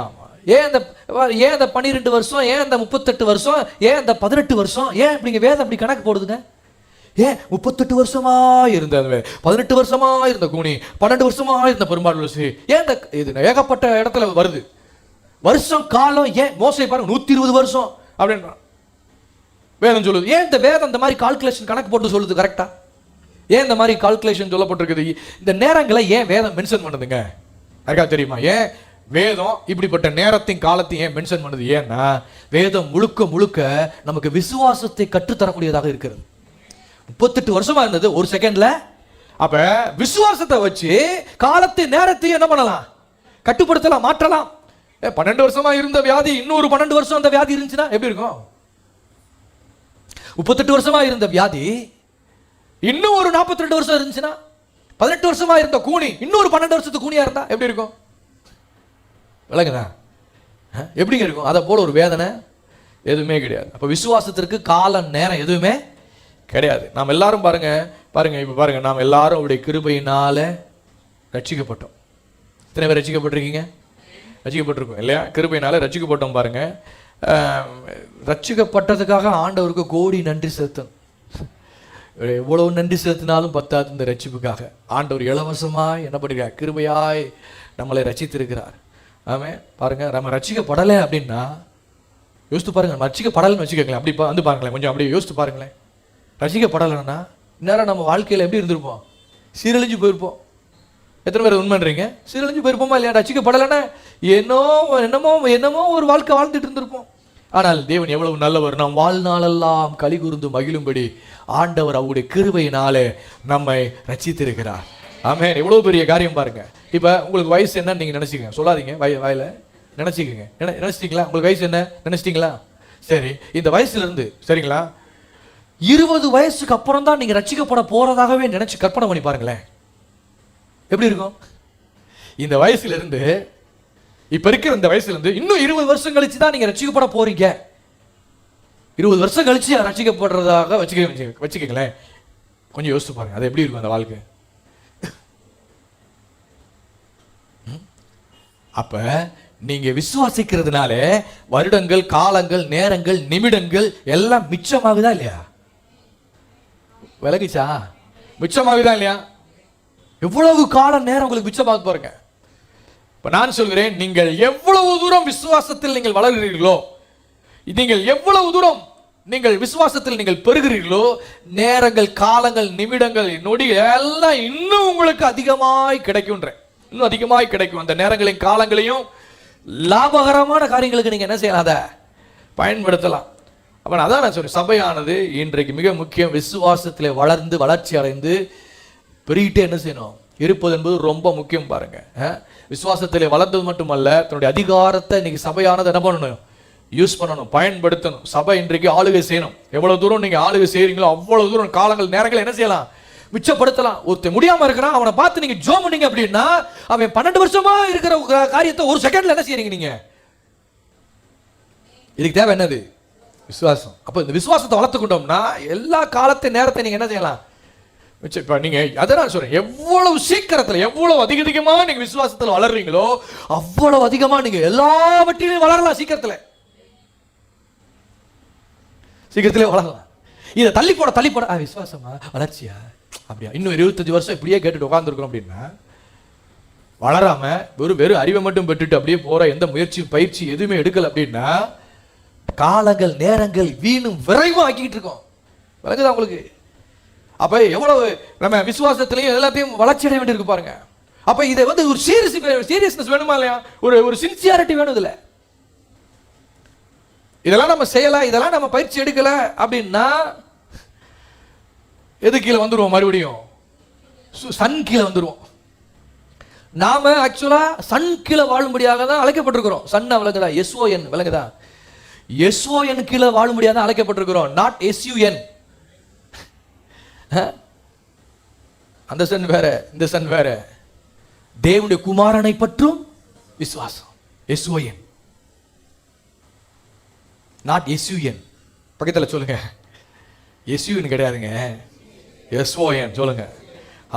ஆமா. ஏன் அந்த 12 வருஷம், ஏன் அந்த 38 வருஷம், ஏன் அந்த 18 வருஷம், ஏன் இப்படிங்க வேதம் அப்படி கணக்கு போடுதுங்க? ஏன் 38 வருஷமா இருந்த 18 வருஷமா இருந்த கூனி, 12 வருஷமா இருந்த பெரும்பாடு, ஏன் இது ஏகப்பட்ட இடத்துல வருது வருஷம் காலம். ஏன் மோசை பாருங்க 120 வருஷம் அப்படின்றான் வேதம் சொல்லுது. ஏன் இந்த வேதம் இந்த மாதிரி கால்குலேஷன் கணக்கு போட்டு சொல்லுது கரெக்டா? ஏன் இந்த மாதிரி கால்குலேஷன் சொல்லப்பட்டிருக்குது? இந்த நேரங்களை ஏன் வேதம் மென்ஷன் பண்ணுதுங்க? யாருக்கா தெரியுமா ஏன் வேதம் இப்படிப்பட்ட நேரத்தின் காலத்தையும் ஏன் மென்ஷன் பண்ணுது? ஏன்னா வேதம் முழுக்க நமக்கு விசுவாசத்தை கற்றுத்தரக்கூடியதாக இருக்கிறது. 38 வருஷமா இருந்தது ஒரு செகண்ட்ல. அப்ப விசுவாசத்தை வச்சு காலத்தை நேரத்தையும் என்ன பண்ணலாம், கட்டுப்படுத்தலாம், மாற்றலாம். 12 வருஷமா இருந்த வியாதி இன்னொரு 12 வருஷம் அந்த வியாதி இருந்துச்சுன்னா எப்படி இருக்கும்? 38 வருஷமா இருந்த வியாதி இன்னும் ஒரு 42 வருஷம் இருந்துச்சுன்னா, 18 வருஷமா இருந்த கூனி இன்னொரு 12 வருஷத்துக்கு கூனியா இருந்தா எப்படி இருக்கும்? விளங்குதா? எப்படிங்க இருக்கும்? அதை போல ஒரு வேதனை எதுவுமே கிடையாது. அப்ப விசுவாசத்திற்கு கால நேரம் எதுவுமே கிடையாது. நாம் எல்லாரும் பாருங்க இப்ப பாருங்க, நாம் எல்லாரும் அவருடைய கிருபையினால ரட்சிக்கப்பட்டோம். எத்தனை பேர் ரட்சிக்கப்பட்டிருக்கீங்க? ரட்சிக்கப்பட்டிருக்கோம் இல்லையா? கிருபையினால ரட்சிக்கப்பட்டோம். பாருங்க, ரட்சிக்கப்பட்டதுக்காக ஆண்டவருக்கு கோடி நன்றி செலுத்தணும். எவ்வளவு நன்றி செலுத்தினாலும் பத்தாது. இந்த ரட்சிப்புக்காக ஆண்டவர் இலவசமாய் என்ன பண்ணிருக்கார், கிருபையாய் நம்மளை ரட்சித்திருக்கிறார். ஆமே பாருங்க, நம்ம ரட்சிக்கப்படலை அப்படின்னா யோசித்து பாருங்க. ரட்சிக்கப்படலைன்னு வச்சுக்கோங்களேன், அப்படி வந்து பாருங்களேன், கொஞ்சம் அப்படியே யோசித்து பாருங்களேன். ரட்சிக்கப்படலைன்னா இந்நேரம் நம்ம வாழ்க்கையில் எப்படி இருந்திருப்போம்? சீரழிஞ்சு போயிருப்போம். எத்தனை பேர் உண்மைன்றீங்க? சீரழிஞ்சு போயிருப்போமா இல்லையா? ரட்சிக்கப்படலைன்னா என்னமோ ஒரு வாழ்க்கை வாழ்ந்துட்டு இருந்திருப்போம். ஆனால் தேவன் எவ்வளவு நல்லவர். நாம் வாழ்நாளெல்லாம் களி கூர்ந்து மகிழும்படி ஆண்டவர் அவருடைய கிருபையினாலே நம்மை ரட்சித்திருக்கிறார். ஆமென். எவ்வளவு பெரிய காரியம் பாருங்க. இப்ப உங்களுக்கு வயசு என்னன்னு நீங்க நினைச்சிக்கங்க, சொல்லாதீங்க, வாயில நினைச்சிக்கங்க. நினைச்சிட்டீங்களா? உங்களுக்கு வயசு என்ன நினைச்சிட்டீங்களா? சரி, இந்த வயசுல இருந்து சரிங்களா 20 வயசுக்கு அப்புறம் தான் நீங்க ரட்சிக்கப்பட போறதாகவே நினைச்சு கற்பனை பண்ணி பாருங்களேன். எப்படி இருக்கும்? இந்த வயசுல இருந்து இப்ப இருக்கிற இந்த வயசுல இருந்து இன்னும் 20 வருஷம் கழிச்சு தான் நீங்க ரட்சிக்கப்பட போறீங்க. 20 வருஷம் கழிச்சு ரட்சிக்கப்படுறதாக வச்சுக்கங்களேன். கொஞ்சம் யோசிச்சு பாருங்க, அது எப்படி இருக்கும் அந்த வாழ்க்கை. அப்ப நீங்க விசுவாசிக்கிறதுனால வருடங்கள், காலங்கள், நேரங்கள், நிமிடங்கள் எல்லாம் மிச்சமாகுதா இல்லையா? விலகிச்சா? மிச்சமாகுதா இல்லையா? எவ்வளவு காலம் நேரம் உங்களுக்கு மிச்சமாக பாருங்க. இப்ப நான் சொல்கிறேன், நீங்கள் எவ்வளவு தூரம் விசுவாசத்தில் நீங்கள் வளர்கிறீர்களோ, நீங்கள் எவ்வளவு தூரம் நீங்கள் விசுவாசத்தில் நீங்கள் பெறுகிறீர்களோ, நேரங்கள், காலங்கள், நிமிடங்கள், நொடி எல்லாம் இன்னும் உங்களுக்கு அதிகமாய் கிடைக்கும். இன்னும் அதிகமாய் கிடைக்கும். அந்த நேரங்களையும் காலங்களையும் லாபகரமான காரியங்களுக்கு நீங்க என்ன செய்யலாம், அதை பயன்படுத்தலாம். அப்ப அதான் நான் சொல்றேன், சபையானது இன்றைக்கு மிக முக்கியம். விசுவாசத்திலே வளர்ந்து வளர்ச்சி அடைந்து பெருகிட்டே என்ன செய்யணும் இருப்பது என்பது ரொம்ப முக்கியம். பாருங்க, விசுவாசத்திலே வளர்ந்தது மட்டுமல்ல, தன்னுடைய அதிகாரத்தை இன்னைக்கு சபையானது என்ன பண்ணணும், யூஸ் பண்ணணும், பயன்படுத்தணும். சபை இன்றைக்கு ஆளுகை செய்யணும். எவ்வளவு தூரம் நீங்க ஆளுகை செய்றீங்களோ அவ்வளவு தூரம் காலங்கள், நேரங்கள் என்ன செய்யலாம், மிச்சப்படுத்தலாம். ஒருத்தர் முடியாம இருக்கிறான், அவனை பார்த்து நீங்க ஜோம் பண்ணீங்க அப்படின்னா, அவன் 12 வருஷமா இருக்கிற காரியத்தை ஒரு செகண்ட்ல என்ன செய்யறீங்க நீங்க. இதுக்கு தேவை என்னது, விசுவாசம். அப்ப இந்த விசுவாசத்தை வளர்த்துக்கிட்டோம்னா எல்லா காலத்தை, நேரத்தை நீங்க என்ன செய்யலாம். இப்ப நீங்க அதான் சொல்றேன், எவ்வளவு சீக்கிரத்துல, எவ்வளவு அதிகமா நீங்க விசுவாசத்துல வளர்றீங்களோ அவ்வளவு அதிகமா நீங்க எல்லாவற்றிலும் வளரலாம். சீக்கிரத்திலே வளரலாம். இதை தள்ளி போட விசுவாசமா வளர்ச்சியா அப்படியா, இன்னும் 25 வருஷம் இப்படியே கேட்டுட்டு உட்கார்ந்துருக்கோம் அப்படின்னா, வளராம வெறும் அறிவை மட்டும் பெற்றுட்டு அப்படியே போற, எந்த முயற்சியும் பயிற்சி எதுவுமே எடுக்கல அப்படின்னா, காலங்கள், நேரங்கள் வீணும் விரைவாக ஆக்கிட்டு இருக்கோம். விளங்குதா உங்களுக்கு? அப்ப எவ்வளவு நம்ம விசுவாசத்திலையும் எல்லாத்தையும் வளர்ச்சி அடைய வேண்டியிருக்கு பாருங்க. அப்ப இதை ஒரு சீரியஸ்னஸ் வேணுமா இல்லையா, ஒரு சின்சியாரிட்டி வேணும். இதுல இதெல்லாம் நம்ம செய்யல, இதெல்லாம் நம்ம பயிற்சி எடுக்கல அப்படின்னா எது கீழே வந்துருவோம், மறுபடியும் சன் கீழே வந்துருவோம். நாம ஆக்சுவலா சன் கீழே வாழும்படியாக தான் அழைக்கப்பட்டிருக்கிறோம். சன் விளங்குதா, SON விளங்குதா, SON கீழே வாழும்படியாக தான் அழைக்கப்பட்டிருக்கிறோம், நாட் SUN. அந்த சன் வேற, இந்த சன் வேற. தேவனுடைய குமாரனை பற்றும் விசுவாசம், SON, நாட் SUN. பக்கத்தில் சொல்லுங்க, SUN கிடையாதுங்க, SON சொல்லுங்க.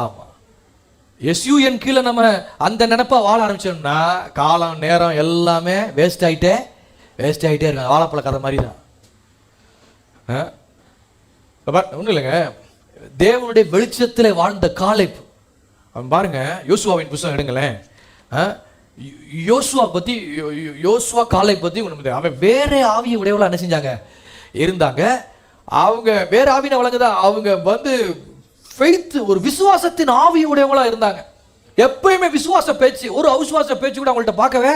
ஆமா, SUN கீழே நம்ம அந்த நினைப்பா வாழ ஆரம்பிச்சோம்னா காலம், நேரம் எல்லாமே வேஸ்ட் ஆயிட்டே இருக்காங்க. வாழைப்பழ கதை மாதிரி தான். ஒன்றும் இல்லைங்க, தேவனுடைய வெளிச்சத்தில் வாழ்ந்த காலை பாருங்க. யோசுவாவின் புத்தகம் எடுங்களேன். யோசுவா காலை பத்தி ஒண்ணு, அவன் வேற ஆவியை உடையவளா என்ன செஞ்சாங்க, இருந்தாங்க. அவங்க வேற ஆவின வழங்குதா, அவங்க ஃபெய்த், ஒரு விசுவாசத்தின் ஆவியை உடையவங்களா இருந்தாங்க. எப்பயுமே விசுவாச பேச்சு, ஒரு அவிசுவாச பேச்சு கூட அவங்கள்ட்ட பார்க்கவே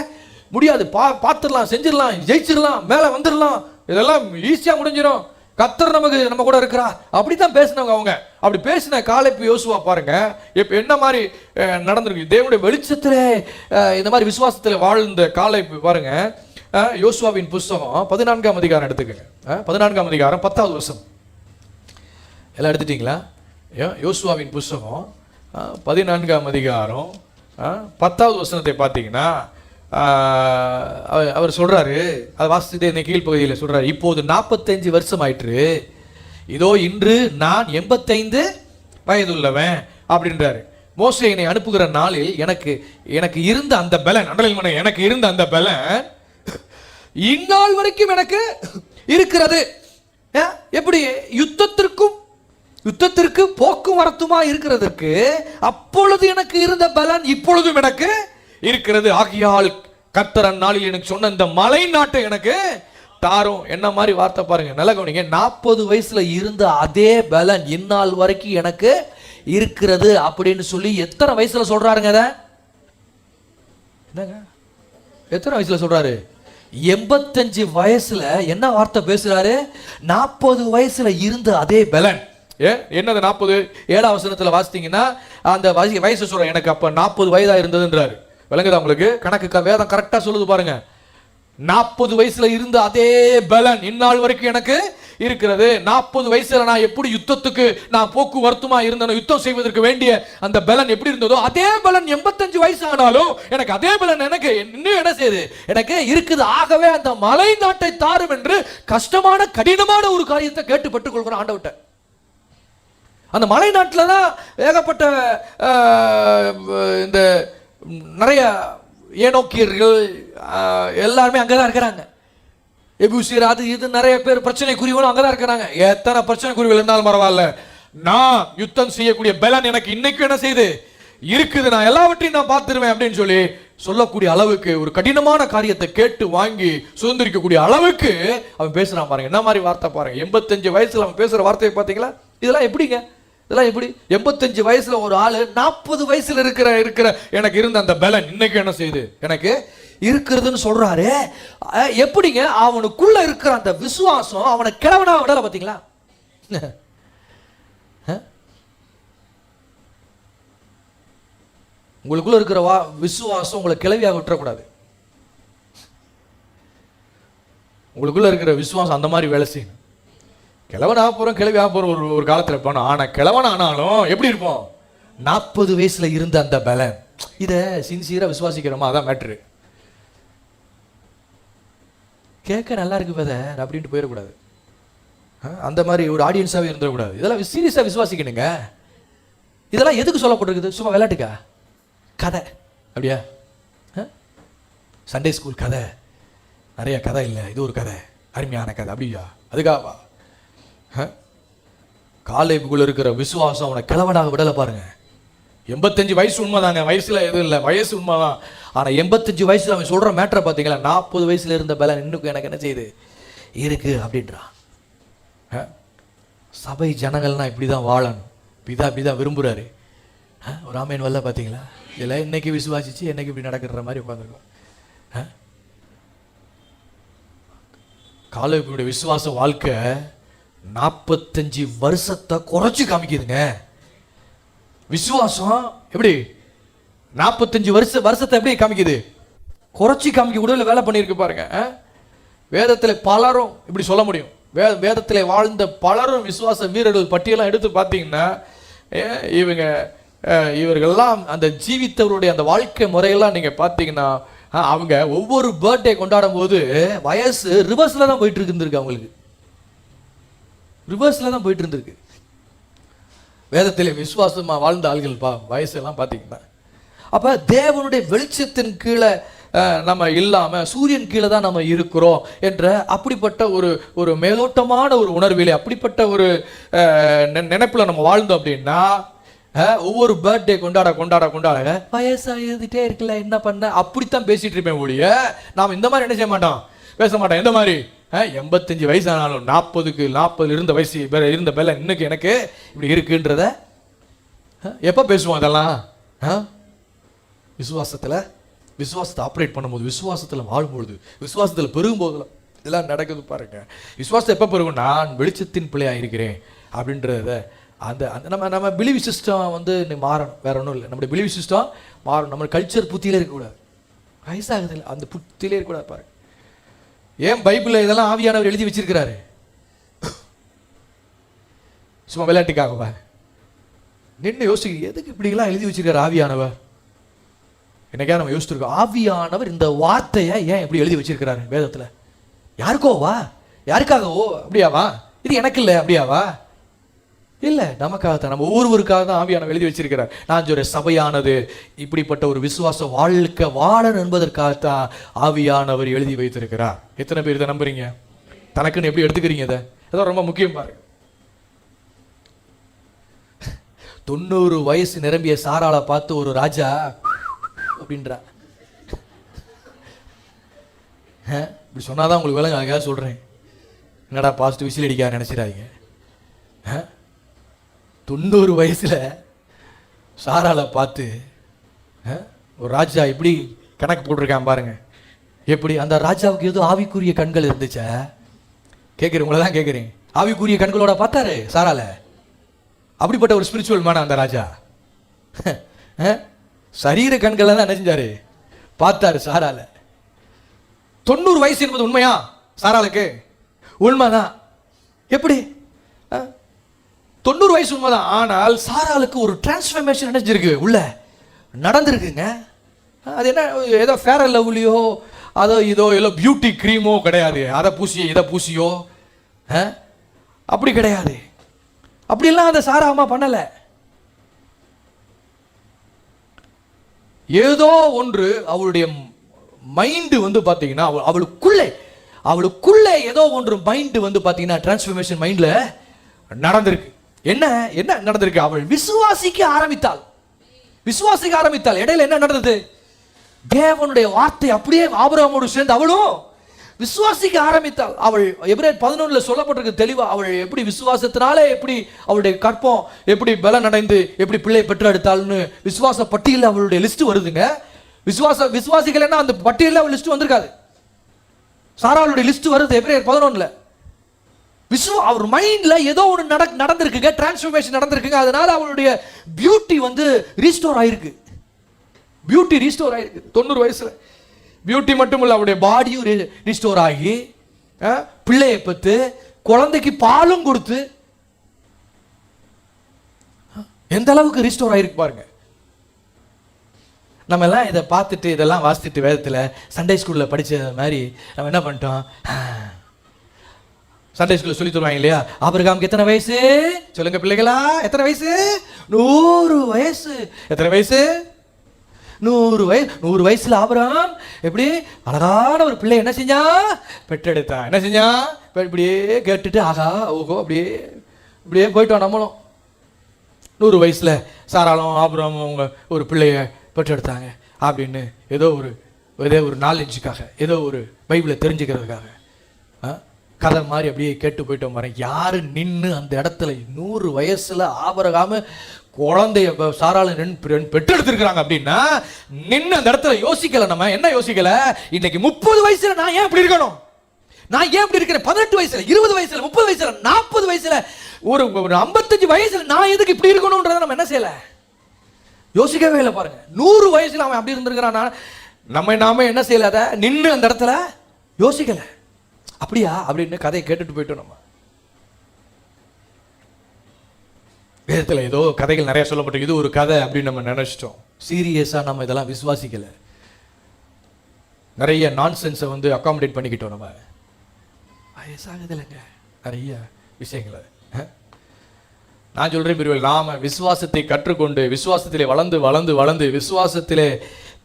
முடியாது. பார்த்துடலாம், செஞ்சிடலாம், ஜெயிச்சிடலாம், மேல வந்துடலாம், இதெல்லாம் ஈஸியா முடிஞ்சிடும், கர்த்தர் நம்ம கூட இருக்கிறா, அப்படித்தான் பேசினவங்க அவங்க. அப்படி பேசின காலேப் யோசுவா பாருங்க இப்ப என்ன மாதிரி நடந்திருக்கு. தேவனுடைய வெளிச்சத்துல இந்த மாதிரி விசுவாசத்துல வாழ்ந்த காலேப் பாருங்க. யோசுவாவின் புஸ்தகம் 14ஆம் அதிகாரம் எடுத்துக்கங்க. 14ஆம் அதிகாரம் 10வது வசனம். எல்லாம் எடுத்துட்டீங்களா? யோசுவாவின் புஸ்தகம் 14ஆம் அதிகாரம் 10வது வசனத்தை பார்த்தீங்கன்னா, அவர் சொல்றாரு, அதை வாசிச்சுட்டு இந்த கீழ்ப்பகுதியில் சொல்றாரு, இப்போது 45 வருஷம் ஆயிற்று, இதோ இன்று நான் 85 வயதுள்ளவன் அப்படின்றாரு. மோசே என்னை அனுப்புகிற நாளில் எனக்கு இருந்த அந்த பலன், எனக்கு இருந்த அந்த பலன் இந்நாள் வரைக்கும் எனக்கு இருக்கிறது. எப்படி? யுத்தத்திற்கு போக்குவரத்துமா இருக்கிறதுக்கு அப்பொழுது எனக்கு இருந்த பலன் இப்பொழுதும் எனக்கு இருக்கிறது. ஆகியால் கர்த்தர் அந்நாளில் எனக்கு சொன்ன இந்த மலை நாட்டை எனக்கு தாரும். என்ன மாதிரி வார்த்தை பாருங்க, நல்ல கவனிங்க. 40 வயசுல இருந்த அதே பலன் இந்நாள் வரைக்கும் எனக்கு இருக்கிறது அப்படின்னு சொல்லி எத்தனை வயசுல சொல்றாருங்க? என்னங்க, எத்தனை வயசுல சொல்றாரு? 85 வயசுல என்ன வார்த்தை பேசுறாரு? 40 வயசுல இருந்த அதே பலன். என்னது 40? 7ஆம் வசனத்துல வாசித்தீங்கன்னா அந்த வயசு சொல்ற, எனக்கு அப்ப 40 வயதா இருந்ததுன்றாரு. விளங்குதா உங்களுக்கு? கணக்கு வேதம் கரெக்டா சொல்லுது பாருங்க. 40 வயசுல இருந்த அதே பலன் இந்நாள் வரைக்கும் எனக்கு இருக்கிறது. 40 வயசுல நான் எப்படி யுத்தத்துக்கு நான் போக்குவரத்துமா இருந்தேனோ, யுத்தம் செய்வதற்கு வேண்டிய அந்த பலன் எப்படி இருந்ததோ, அதே பலன் 85 வயசு ஆனாலும் எனக்கு அதே பலன் எனக்கு இன்னும் என்ன செய்யுது, எனக்கு இருக்குது. ஆகவே அந்த மலை நாட்டை தாரும் என்று கஷ்டமான கடினமான ஒரு காரியத்தை கேட்டு பெற்றுக் கொள்கிறோம் ஆண்டவர்கிட்ட. அந்த மலை நாட்டில் தான் ஏகப்பட்ட இந்த நிறைய ஏனோக்கியர்கள் எல்லாருமே அங்கதான் இருக்கிறாங்க. எபூசியர் அது இது நிறைய பேர் பிரச்சனைக்குரியவங்களும் அங்கதான் இருக்கிறாங்க. எத்தனை பிரச்சனைக்குரியவர்கள் இருந்தாலும் பரவாயில்ல, நான் யுத்தம் செய்யக்கூடிய பலன் எனக்கு இன்னைக்கு என்ன செய்யுது இருக்குது, நான் எல்லாவற்றையும் நான் பார்த்துருவேன் அப்படின்னு சொல்லி சொல்லக்கூடிய அளவுக்கு, ஒரு கடினமான காரியத்தை கேட்டு வாங்கி சுதந்திரிக்கக்கூடிய அளவுக்கு அவன் பேசுறான் பாருங்க. என்ன மாதிரி வார்த்தை பாருங்க. 85 வயசுல அவன் பேசுற வார்த்தையை பார்த்தீங்களா? இதெல்லாம் எப்படிங்க, இதெல்லாம் எப்படி? 85 வயசுல ஒரு ஆளு 40 வயசுல இருக்கிற எனக்கு இருந்த அந்த பலன் இன்னைக்கு என்ன செய்யுது எனக்கு இருக்கிறதுன்னு சொல்றாரு. எப்படிங்க? அவனுக்குள்ள இருக்கிற அந்த விசுவாசம் அவனை கிழவனா விடல. பாத்தீங்களா? உங்களுக்குள்ள இருக்கிற விசுவாசம் உங்களை கிளவியாக விட்டுறக்கூடாது. உங்களுக்குள்ள இருக்கிற விசுவாசம் அந்த மாதிரி வேலை செய்யணும். கிழவனாக போறோம், கிளவியாக போறோம் ஒரு காலத்துல போனோம். ஆனா கிழவன் ஆனாலும் எப்படி இருப்போம்? 40 வயசுல இருந்த அந்த பலன். இதை சின்சியரா விசுவாசிக்கிறோமா? அதான் மேட்ரு. கேட்க நல்லா இருக்கு பதர் அப்படின்ட்டு போயிடக்கூடாது. அந்த மாதிரி ஒரு ஆடியன்ஸாவே இருந்துடக்கூடாது. இதெல்லாம் சீரியஸா விசுவாசிக்கணுங்க. இதெல்லாம் எதுக்கு சொல்லப்பட்டிருக்குது? சும்மா விளையாட்டுக்கா? கதை அப்படியா? சண்டே ஸ்கூல் கதை, நிறைய கதை இல்லை, இது ஒரு கதை, அருமையான கதை அப்படியா? அதுக்காவா? காலேபுக்குள்ள இருக்கிற விசுவாசம் அவனை கிழவனாக விடல பாருங்க. 85 வயசு உண்மைதாங்க, வயசுல எதுவும் இல்லை, வயசு உண்மைதான். ஆனா 85 வயசுல அவன் சொல்ற மேட்டரை பார்த்தீங்களா? 40 வயசுல இருந்த பலன் இன்னும் எனக்கு என்ன செய்யுது இருக்கு அப்படின்றான். சபை ஜனங்கள்னா இப்படிதான் வாழணும், பிதா விரும்புறாரு. ஒரு ஆமேன் வரல பார்த்தீங்களா? இதில் இன்னைக்கு விசுவாசிச்சு என்னைக்கு இப்படி நடக்கிற மாதிரி உட்காந்துருக்கோம். காலேபுடைய விசுவாச வாழ்க்கை 45 வருஷத்தை குறைச்சு காமிக்குதுங்க. விசுவாசம் எப்படி 45 வருஷத்தை எப்படி காமிக்குது? குறைச்சி காமிக்க உடல வேலை பண்ணியிருக்கு பாருங்க. வேதத்தில் பலரும் இப்படி சொல்ல முடியும். வேதத்தில் வாழ்ந்த பலரும் விசுவாச வீரர்கள் பட்டியலாம் எடுத்து பார்த்தீங்கன்னா, இவர்கள்லாம் அந்த ஜீவித்தவருடைய அந்த வாழ்க்கை முறையெல்லாம் நீங்க பார்த்தீங்கன்னா, அவங்க ஒவ்வொரு பர்த்டே கொண்டாடும் போது வயசு ரிவர்ஸ்ல தான் போயிட்டு இருந்திருக்கு. அவங்களுக்கு ரிவர்ஸ்ல தான் போயிட்டு இருந்திருக்கு. வேதத்தில் விசுவாசமா வாழ்ந்த ஆள்கள் வயசெல்லாம் பார்த்தீங்கன்னா, அப்ப தேவனுடைய வெளிச்சத்தின் கீழே நம்ம இல்லாம சூரியன் கீழே தான் நம்ம இருக்கிறோம் என்ற அப்படிப்பட்ட ஒரு மேலோட்டமான ஒரு உணர்விலே, அப்படிப்பட்ட ஒரு நினைப்புல நம்ம வாழ்ந்தோம் அப்படின்னா, ஒவ்வொரு பர்த்டே கொண்டாட வயசாகிட்டே இருக்குல்ல, என்ன பண்ண, அப்படித்தான் பேசிட்டு இருப்பேன் ஒழிய நாம் இந்த மாதிரி என்ன செய்ய மாட்டோம், பேச மாட்டோம். எந்த மாதிரி 85 வயசு ஆனாலும் 40 இருந்த வயசு இருந்த பலன் இன்னைக்கு எனக்கு இப்படி இருக்குன்றத எப்ப பேசுவோம்? அதெல்லாம் விசுவாசத்தை ஆப்ரேட் பண்ணும்போது, விசுவாசத்தில் வாழும்பொழுது, விசுவாசத்தில் பெருகும்போது இதெல்லாம் நடக்குது பாருங்க. விசுவாசத்தை எப்போ பெருகும்? நான் வெளிச்சத்தின் பிள்ளையாக இருக்கிறேன் அப்படின்றத அந்த நம்ம பிலீவ் சிஸ்டம் வந்து மாறணும். வேற ஒன்றும் இல்லை, நம்மளுடைய பிலீவ் சிஸ்டம் மாறணும். நம்ம கல்ச்சர் புத்தியிலே இருக்கக்கூடாது, வயசாகுது இல்லை அந்த புத்தியிலே இருக்கக்கூடாது பாருங்க. ஏன் பைபிளில் இதெல்லாம் ஆவியானவர் எழுதி வச்சிருக்கிறாரு? சும்மா விளையாட்டுக்காகவா? நின்று யோசிக்க, எதுக்கு இப்படிலாம் எழுதி வச்சிருக்காரு ஆவியானவர்? என்னைக்கா நம்ம யோசிச்சிருக்கோம், ஆவியானவர் இந்த வார்த்தையை ஏன் எப்படி எழுதி வச்சிருக்கிறாரு வேதத்தில்? யாருக்கோவா? யாருக்காகவோ? அப்படியாவா? இது எனக்கு இல்லை அப்படியாவா? இல்லை, நமக்காகத்தான், நம்ம ஒவ்வொருவருக்காக தான் ஆவியானவர் எழுதி வச்சிருக்கிறார். நான் சொல்ற சபையானது இப்படிப்பட்ட ஒரு விசுவாச வாழ்க்கை வாழணும் என்பதற்காகத்தான் ஆவியானவர் எழுதி வைத்திருக்கிறார். எத்தனை பேர் இதை நம்புறீங்க? தனக்குன்னு எப்படி எடுத்துக்கிறீங்க? இதை அதான் ரொம்ப முக்கியம் பாருங்க. 90 வயசு நிரம்பிய சாராளை பார்த்து ஒரு ராஜா அப்படின்றா. இப்படி சொன்னாதான் உங்களுக்கு விலங்கு. அதுக்காக சொல்றேன், என்னடா பாசிட்டிவ் விசில் அடிக்க நினைச்சிடாதீங்க. 90 வயசுல சாராளை பார்த்து ஒரு ராஜா இப்படி கணக்கு போட்டிருக்கான் பாருங்க. எப்படி அந்த ராஜாவுக்கு ஏதோ ஆவிக்குரிய கண்கள் இருந்துச்சா? கேட்குறேன், உங்களை தான் கேட்குறேன். ஆவிக்குரிய கண்களோட பார்த்தாரு சாராளை. அப்படிப்பட்ட ஒரு ஸ்பிரிச்சுவல் மேன் அந்த ராஜா. சரீர கண்களை தான் என்ன செஞ்சாரு? பார்த்தாரு சாராளை. 90 வயசு என்பது உண்மையா? சாராளுக்கு உண்மைதான். எப்படி 90 வயசு உண்மைதான். ஆனால் சாராளுக்கு ஒரு டிரான்ஸ்ஃபர்மேஷன் நினைச்சிருக்கு, உள்ள நடந்திருக்குங்க. அது என்ன, ஏதோ ஃபேர் அண்ட் லவ்லியோ அதோ இதோ ஏதோ பியூட்டி க்ரீமோ கிடையாது, அதை பூசியோ இதை பூசியோ அப்படி கிடையாது. அப்படிலாம் அந்த சாரா அம்மா பண்ணல. ஏதோ ஒன்று அவளுடைய மைண்டு வந்து பார்த்தீங்கன்னா அவளுக்குள்ளே ஏதோ ஒன்று மைண்டு வந்து பார்த்தீங்கன்னா டிரான்ஸ்ஃபர்மேஷன் மைண்ட்ல நடந்திருக்கு. என்ன என்ன நடந்திருக்கு? அவள் விசுவாசிக்க ஆரம்பித்தாள். இடையில என்ன நடந்தது? தேவனுடைய வார்த்தை அப்படியே ஆபிரகாமோடு சேர்ந்து அவளும் விசுவாசிக்க ஆரம்பித்தாள். அவள் எபிரேயர் 11 சொல்லப்பட்டிருக்கு தெளிவா. அவள் எப்படி விசுவாசத்தினாலே எப்படி அவளுடைய கற்பம் எப்படி பலன் அடைந்து எப்படி பிள்ளை பெற்று எடுத்தாள்னு விசுவாச பட்டியலில் அவளுடைய லிஸ்ட் வருதுங்க. விசுவாசிக்கலைன்னா அந்த பட்டியலில் அவள் லிஸ்ட் வந்திருக்காது. சாராளுடைய லிஸ்ட் வருது எபிரேயர் 11. அவர் மைண்ட்ல ஏதோ ஒன்று நடந்திருக்குங்க, டிரான்ஸ்ஃபர்மேஷன் நடந்திருக்குங்க. அதனால அவளுடைய பியூட்டி வந்து ரீஸ்டோர் ஆயிருக்கு. 90 வயசுல பியூட்டி மட்டும் இல்ல, அவருடைய பாடியும் ரீஸ்டோர் ஆகி பிள்ளையை பெற்று குழந்தைக்கு பாலும் கொடுத்து எந்த அளவுக்கு ரீஸ்டோர் ஆயிருக்கு பாருங்க. நம்ம எல்லாம் இதை பார்த்துட்டு இதெல்லாம் வாசித்துட்டு வேதத்தில் சண்டே ஸ்கூல்ல படிச்ச மாதிரி நம்ம என்ன பண்ணிட்டோம்? சண்டே ஸ்கூல்ல சொல்லி தருவாங்க இல்லையா, ஆபிரகாமுக்கு எத்தனை வயசு சொல்லுங்க பிள்ளைகளா? எத்தனை வயசு? 100 வயசு. எத்தனை வயசு? 100 வயசுல ஆபிரகாம் எப்படி அழகான ஒரு பிள்ளை என்ன செஞ்சா? பெற்றெடுத்தான். என்ன செஞ்சா? இப்படியே கேட்டுட்டு ஆகா ஓகோ இப்படியே போயிட்டோம். நம்மளும் 100 வயசுல சாராளும் ஆபிரகாமும் அவங்க ஒரு பிள்ளைய பெற்றெடுத்தாங்க அப்படின்னு ஏதோ ஒரு நாலேஜுக்காக, ஏதோ ஒரு பைபிளை தெரிஞ்சுக்கிறதுக்காக கதை மாதிரி அப்படியே கேட்டு போயிட்டோம். வரேன் யாரு நின்று அந்த இடத்துல 100 வயசுல ஆபிரகாம் குழந்தைய சாராளும் பெற்றெடுத்திருக்கிறாங்க அப்படின்னா நின்று அந்த இடத்துல யோசிக்கல. நம்ம என்ன யோசிக்கல? இன்னைக்கு 30 வயசுல நான் ஏன் இப்படி இருக்கணும்? நான் ஏன் இப்படி இருக்கிறேன்? 18 வயசுல 20 வயசுல 30 வயசுல 40 வயசுல ஒரு 55 வயசுல நான் எதுக்கு இப்படி இருக்கணும்ன்றத நம்ம என்ன செய்யல? யோசிக்கவே இல்லை பாருங்க. 100 வயசுல அவன் அப்படி இருந்திருக்கிறான். நாம என்ன செய்யல? அதை நின்று அந்த இடத்துல யோசிக்கல. அப்படியா அப்படின்னு கதையை கேட்டுட்டு போயிட்டோம். நம்ம வேதத்தில் ஏதோ கதைகள் நிறைய சொல்லப்பட்டு இது ஒரு கதை அப்படின்னு நம்ம நினைச்சிட்டோம். சீரியஸா நம்ம இதெல்லாம் விசுவாசிக்கல. நிறைய நான்சென்ஸை வந்து அகாமடேட் பண்ணிக்கிட்டோம். நம்ம வயசாகுது இல்லைங்க நிறைய விஷயங்களை. நான் சொல்றேன் பிரிவில், நாம விசுவாசத்தை கற்றுக்கொண்டு விசுவாசத்திலே வளர்ந்து விசுவாசத்திலே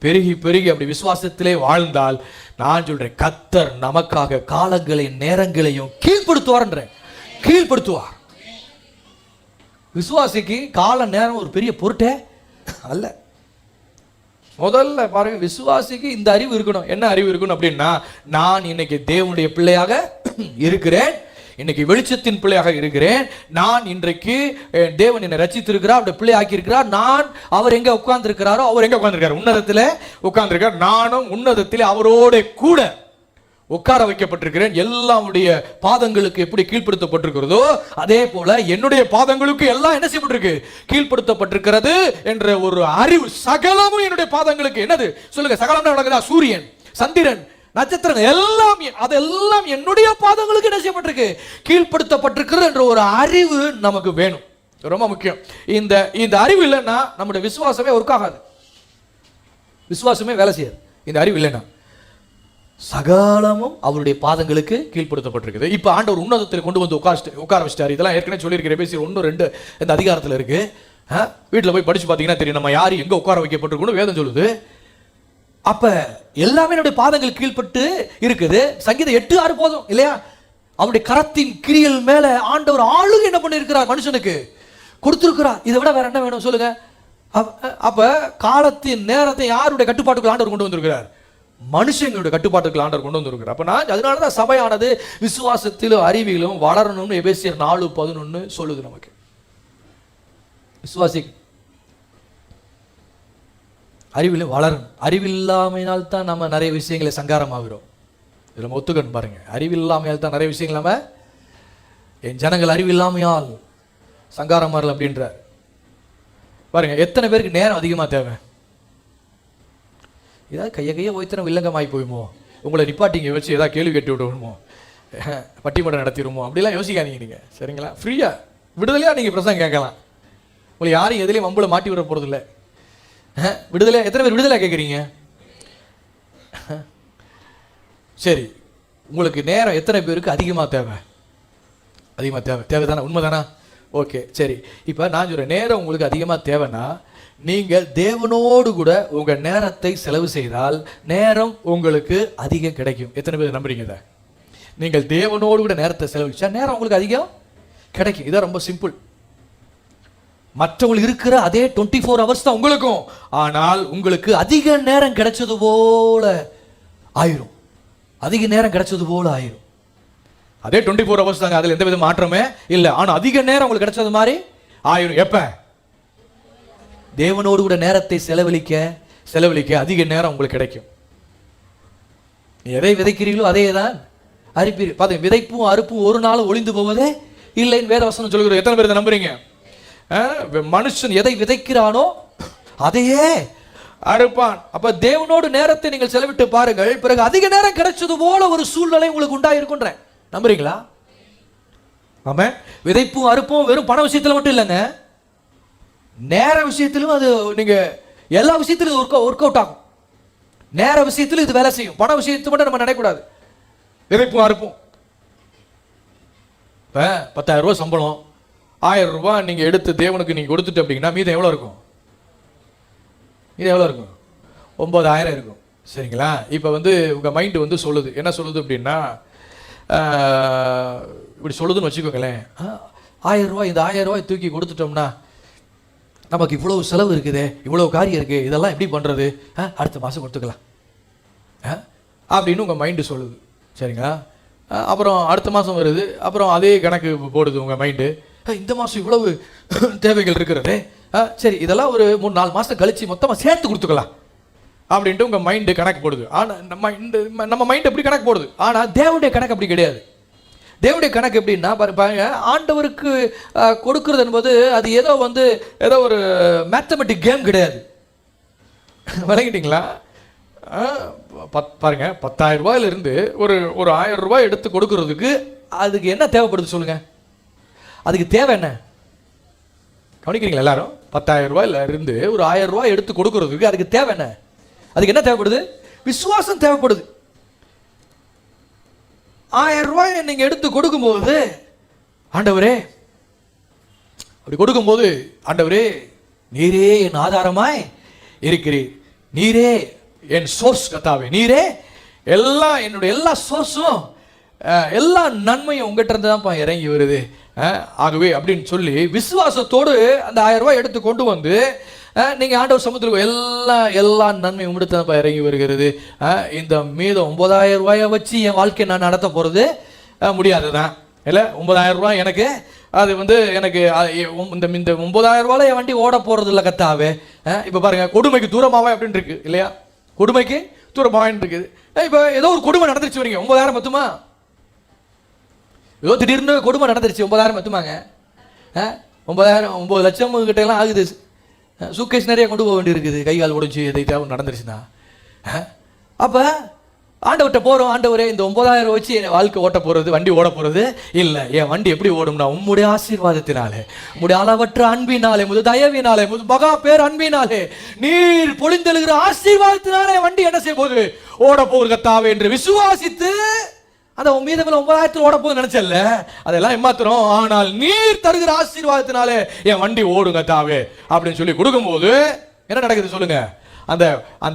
பெருகி அப்படி விசுவாசத்திலே வாழ்ந்தால் நான் சொல்றேன் கர்த்தர் நமக்காக காலங்களையும் நேரங்களையும் கீழ்ப்படுத்துவார். விசுவாசிக்கு கால நேரம் ஒரு பெரிய பொருட்டே அல்ல. முதல்ல பாருங்க, விசுவாசிக்கு இந்த அறிவு இருக்கணும். என்ன அறிவு இருக்கணும் அப்படின்னா, நான் இன்னைக்கு தேவனுடைய பிள்ளையாக இருக்கிறேன், இன்னைக்கு வெளிச்சத்தின் பிள்ளையாக இருக்கிறேன். நான் இன்றைக்கு தேவன் என்னை ரட்சித்திருக்கிறார், அவருடைய பிள்ளை ஆக்கி இருக்கிறார். நான் அவர் எங்க உட்கார்ந்து இருக்கிறாரோ அவர் எங்க உட்கார்ந்துருக்காரு? உன்னதத்திலே உட்கார்ந்துருக்கார். நானும் உன்னதத்திலே அவரோட கூட உட்கார வைக்கப்பட்டிருக்கிறேன். எல்லாருடைய பாதங்களுக்கு எப்படி கீழ்ப்படுத்தப்பட்டிருக்கிறதோ அதே போல என்னுடைய பாதங்களுக்கு எல்லாம் என்ன செய்யப்பட்டிருக்கு? கீழ்ப்படுத்தப்பட்டிருக்கிறது என்ற ஒரு அறிவு. சகலமும் என்னுடைய பாதங்களுக்கு என்னது சொல்லுங்க? சகலம் நடக்குதா? சூரியன், சந்திரன், நட்சத்திரங்கள் எல்லாம் அதெல்லாம் என்னுடைய பாதங்களுக்கு என்ன செய்யப்பட்டிருக்கு? கீழ்ப்படுத்தப்பட்டிருக்கிறது என்ற ஒரு அறிவு நமக்கு வேணும். ரொம்ப முக்கியம். இந்த அறிவு இல்லைன்னா நம்முடைய விசுவாசமே ஒர்க் ஆகாது. விசுவாசமே வேலை செய்யாது இந்த அறிவு இல்லைன்னா. சகலமும் அவருடைய பாதங்களுக்கு கீழ்ப்படுத்தப்பட்டிருக்குது. இப்போ ஆண்டவர் உன்னதத்தில் கொண்டு வந்து உட்கார வச்சிட்டாரு. இதெல்லாம் ஏற்கனவே சொல்லியிருக்கிறேன். பேசி 1-2 இந்த அதிகாரத்தில் இருக்கு. வீட்டில் போய் படிச்சு பார்த்தீங்கன்னா தெரியும் நம்ம யார் எங்க உட்கார வைக்கப்பட்டிருக்கணும் வேதம் சொல்லுது. அப்ப எல்லாமே என்னுடைய பாதங்கள் கீழ்பட்டு இருக்குது. சங்கீதம் 8:6 போதும் இல்லையா? அவருடைய கரத்தின் கிரியல் மேல ஆண்டவர் ஆளுகை என்ன பண்ணிருக்கிறார்? மனுஷனுக்கு கொடுத்திருக்கிறார். இதை விட வேற என்ன வேணும் சொல்லுங்க? அப்ப காலத்தின் நேரத்தை யாருடைய கட்டுப்பாட்டுக்குள் ஆண்டவர் கொண்டு வந்திருக்கிறார்? மனுஷங்களுடைய கட்டுப்பாட்டுக்குள் ஆண்டவர் கொண்டு வந்திருக்கிறார். அப்ப நான் அதனாலதான் சபையானது விசுவாசத்திலும் அறிவிலும் வளரணும்னு எபேசியர் 4:11 சொல்லுது நமக்கு. விசுவாசி அறிவில் வளரணும். அறிவில்லாமையினால் தான் நம்ம நிறைய விஷயங்களை சங்காரமாகிறோம். இதில் ஒத்துக்கணும் பாருங்க. அறிவில்லாமையால் தான் நிறைய விஷயங்கள் நம்ம என் ஜனங்கள் அறிவில்லாமையால் சங்காரமாறல் அப்படின்றார் பாருங்க. எத்தனை பேருக்கு நேரம் அதிகமாக தேவை? ஏதாவது கையை ஓய்த்தனம் வில்லங்கமாகி போயுமோ? உங்களை நிப்பாட்டிங்க வச்சு ஏதாவது கேள்வி கேட்டு விடணுமோ? பட்டிமன்றம் நடத்திடுமோ அப்படிலாம் யோசிக்காதீங்க நீங்கள், சரிங்களா? ஃப்ரீயாக விடுதலையாக நீங்கள் பிரசங்கம் கேட்கலாம். உங்களுக்கு யாரும் எதுலேயும் வம்புல மாட்டி விட போகிறது இல்லை. விடுதலை எத்தனை பேர் விடுதலை கேட்குறீங்க? சரி, உங்களுக்கு நேரம் எத்தனை பேருக்கு அதிகமாக தேவை? அதிகமாக தேவை தானே? உண்மை தானா? ஓகே, சரி. இப்போ நான் சொல்கிறேன், நேரம் உங்களுக்கு அதிகமாக தேவைன்னா நீங்கள் தேவனோடு கூட உங்கள் நேரத்தை செலவு செய்தால் நேரம் உங்களுக்கு அதிகம் கிடைக்கும். எத்தனை பேர் நம்புறீங்க இதை? நீங்கள் தேவனோடு கூட நேரத்தை செலவழிச்சா நேரம் உங்களுக்கு அதிகம் கிடைக்கும். இதான் ரொம்ப சிம்பிள். மற்றவங்களுக்கு இருக்கிற அதே 24 hours தான் உங்களுக்கும், ஆனால் உங்களுக்கு அதிக நேரம் கிடைச்சது போல ஆயிரும். அதிக நேரம் கிடைச்சது போல ஆயிரும். அதே 24 hours தாங்க, அதில் எந்த வித மாற்றமே இல்லை. ஆனால் அதிக நேரம் உங்களுக்கு கிடைச்சது மாதிரி ஆயிரும். எப்ப? தேவனோடு கூட நேரத்தை செலவழிக்க அதிக நேரம் உங்களுக்கு கிடைக்கும். எதை விதைக்கிறீர்களோ அதே தான் அறுப்பீர்கள். பாருங்க, விதைப்பும் அறுப்பும் ஒரு நாள் ஒளிந்து போவதே இல்லைன்னு வேதவசனம் சொல்லுகிறது. எத்தனை பேர் நம்புறீங்க? மனுஷன் எதை விதைக்கிறானோ அதையே அறுப்பான். அப்ப தேவனோடு நேரத்தை நீங்கள் செலவிட்டு பாருங்கள், பிறகு அதிக நேரம் கிடைச்சது போல ஒரு சூழ்நிலை உங்களுக்கு உண்டாயிருக்குன்ற. நம்புறீங்களா? ஆமா. விதைப்பும் அறுப்பும் வெறும் பண விஷயத்துல மட்டும் இல்லைங்க, நேர விஷயத்திலும் அது நீங்க எல்லா விஷயத்திலும் ஒர்க் அவுட் ஆகும். நேர விஷயத்திலும் இது வேலை செய்யும். பண விஷயத்தை மட்டும் நம்ம நினைக்கக்கூடாது. விதைப்பும் அறுப்பும். இப்போ 10,000 ரூபாய் சம்பளம், 1000 ரூபாய் நீங்க எடுத்து தேவனுக்கு நீங்க கொடுத்துட்டு அப்படின்னா மீதம் எவ்வளோ இருக்கும்? இது எவ்வளோ இருக்கும்? 9,000 இருக்கும். சரிங்களா? இப்போ உங்கள் மைண்டு சொல்லுது, என்ன சொல்லுது அப்படின்னா, இப்படி சொல்லுதுன்னு வச்சுக்கோங்களேன். 1000 ரூபாய், இந்த 1000 ரூபாய் தூக்கி கொடுத்துட்டோம்னா நமக்கு இவ்வளோ செலவு இருக்குது, இவ்வளோ காரியம் இருக்குது, இதெல்லாம் எப்படி பண்ணுறது? அடுத்த மாதம் கொடுத்துக்கலாம் அப்படின்னு உங்கள் மைண்டு சொல்லுது. சரிங்களா? அப்புறம் அடுத்த மாதம் வருது, அப்புறம் அதே கணக்கு போடுது உங்கள் மைண்டு. இந்த மாதம் இவ்வளவு தேவைகள் இருக்கிறது, சரி இதெல்லாம் ஒரு 3-4 மாதம் கழிச்சு மொத்தமாக சேர்த்து கொடுத்துக்கலாம் அப்படின்ட்டு உங்கள் மைண்டு கணக்கு போடுது. ஆனால் நம்ம மைண்டு எப்படி கணக்கு போடுது? ஆனால் தேவனுடைய கணக்கு அப்படி கிடையாது. தேவனுடைய கணக்கு எப்படின்னா பாருங்க, ஆண்டவருக்கு கொடுக்கறது என்பது அது ஏதோ ஒரு மேத்தமெட்டிக் கேம் கிடையாது. விளங்கிட்டீங்களா? பாருங்க, 10,000 ரூபாயிலிருந்து ஒரு 1000 ரூபாய் எடுத்து கொடுக்கறதுக்கு அதுக்கு என்ன தேவைப்படுது சொல்லுங்க? அதுக்கு தேவை என்ன? கவனிக்கிறீங்களா எல்லாரும்? 10,000 ரூபாயில இருந்து ஒரு 1000 ரூபாய் எடுத்து கொடுக்கறதுக்கு அதுக்கு தேவை என்ன? அதுக்கு என்ன தேவைப்படுது? விசுவாசம் தேவைப்படுது. 1000 ரூபாய் நீங்க எடுத்து கொடுக்கும்போது, ஆண்டவரே அப்படி கொடுக்கும்போது, ஆண்டவரே நீரே என் ஆதாரமாய் இருக்கிறீர், நீரே என் சோர்ஸ் கர்த்தாவே, நீரே என்னுடைய எல்லா சோர்ஸும் எல்லா நன்மையும் உங்ககிட்ட இருந்து தான் இறங்கி வருது. ஆகவே அப்படின்னு சொல்லி விசுவாசத்தோடு அந்த 1000 ரூபாய் எடுத்து கொண்டு வந்து நீங்க ஆண்டவர் சமுத்திரம் எல்லா நன்மையும் உங்ககிட்ட தான் இறங்கி வருகிறது. இந்த மீதம் 9,000 ரூபாயை வச்சு என் வாழ்க்கையை நான் நடத்த போறது முடியாதுதான். இல்லை, 9,000 ரூபாய் எனக்கு அது எனக்கு இந்த 9,000 ரூபாயில என் வண்டி ஓட போறது இல்லை கர்த்தாவே. இப்போ பாருங்க, கொடுமைக்கு தூரமாவே அப்படின்னு இருக்கு இல்லையா? கொடுமைக்கு தூரமாவேன்னு இருக்குது. இப்போ ஏதோ ஒரு கொடுமை நடந்துருச்சு வரீங்க, 9,000 பத்துமா? ஏதோ திடீர்னு கொடுமை நடந்துருச்சு, 9,000 பத்துமாங்க? 9 லட்சம் கிட்ட எல்லாம் ஆகுது. சூக்கேஸ் நிறைய கொண்டு போக வேண்டி இருக்குது, கை கால் உடைச்சு எதை தேவை நடந்துருச்சுன்னா. அப்போ ஆண்டவர்கிட்ட போகிறோம், ஆண்டவரே இந்த 9,000 வச்சு என் வாழ்க்கை ஓட்ட போகிறது, வண்டி ஓட போகிறது இல்லை. என் வண்டி எப்படி ஓடும்னா உம்முடைய ஆசீர்வாதத்தினாலே, உம்முடைய அளவற்ற அன்பினாலே, முது தயவினாலே, முது மகா பேர் அன்பினாலே, நீர் பொழிந்தெழுகிற ஆசீர்வாதத்தினாலே வண்டி என்ன செய்ய போகுது? ஓட போகுது கர்த்தாவே என்று விசுவாசித்து அந்த மீதம் 9,000 ஓட போகுது நினைச்சல, அதெல்லாம் ஏமாத்துறோம். ஆனால் நீர் தருகிற ஆசீர்வாதத்தினாலே என் வண்டி ஓடும் கர்த்தாவே அப்படின்னு சொல்லி கொடுக்கும்போது என்ன நடக்குது சொல்லுங்க? அந்த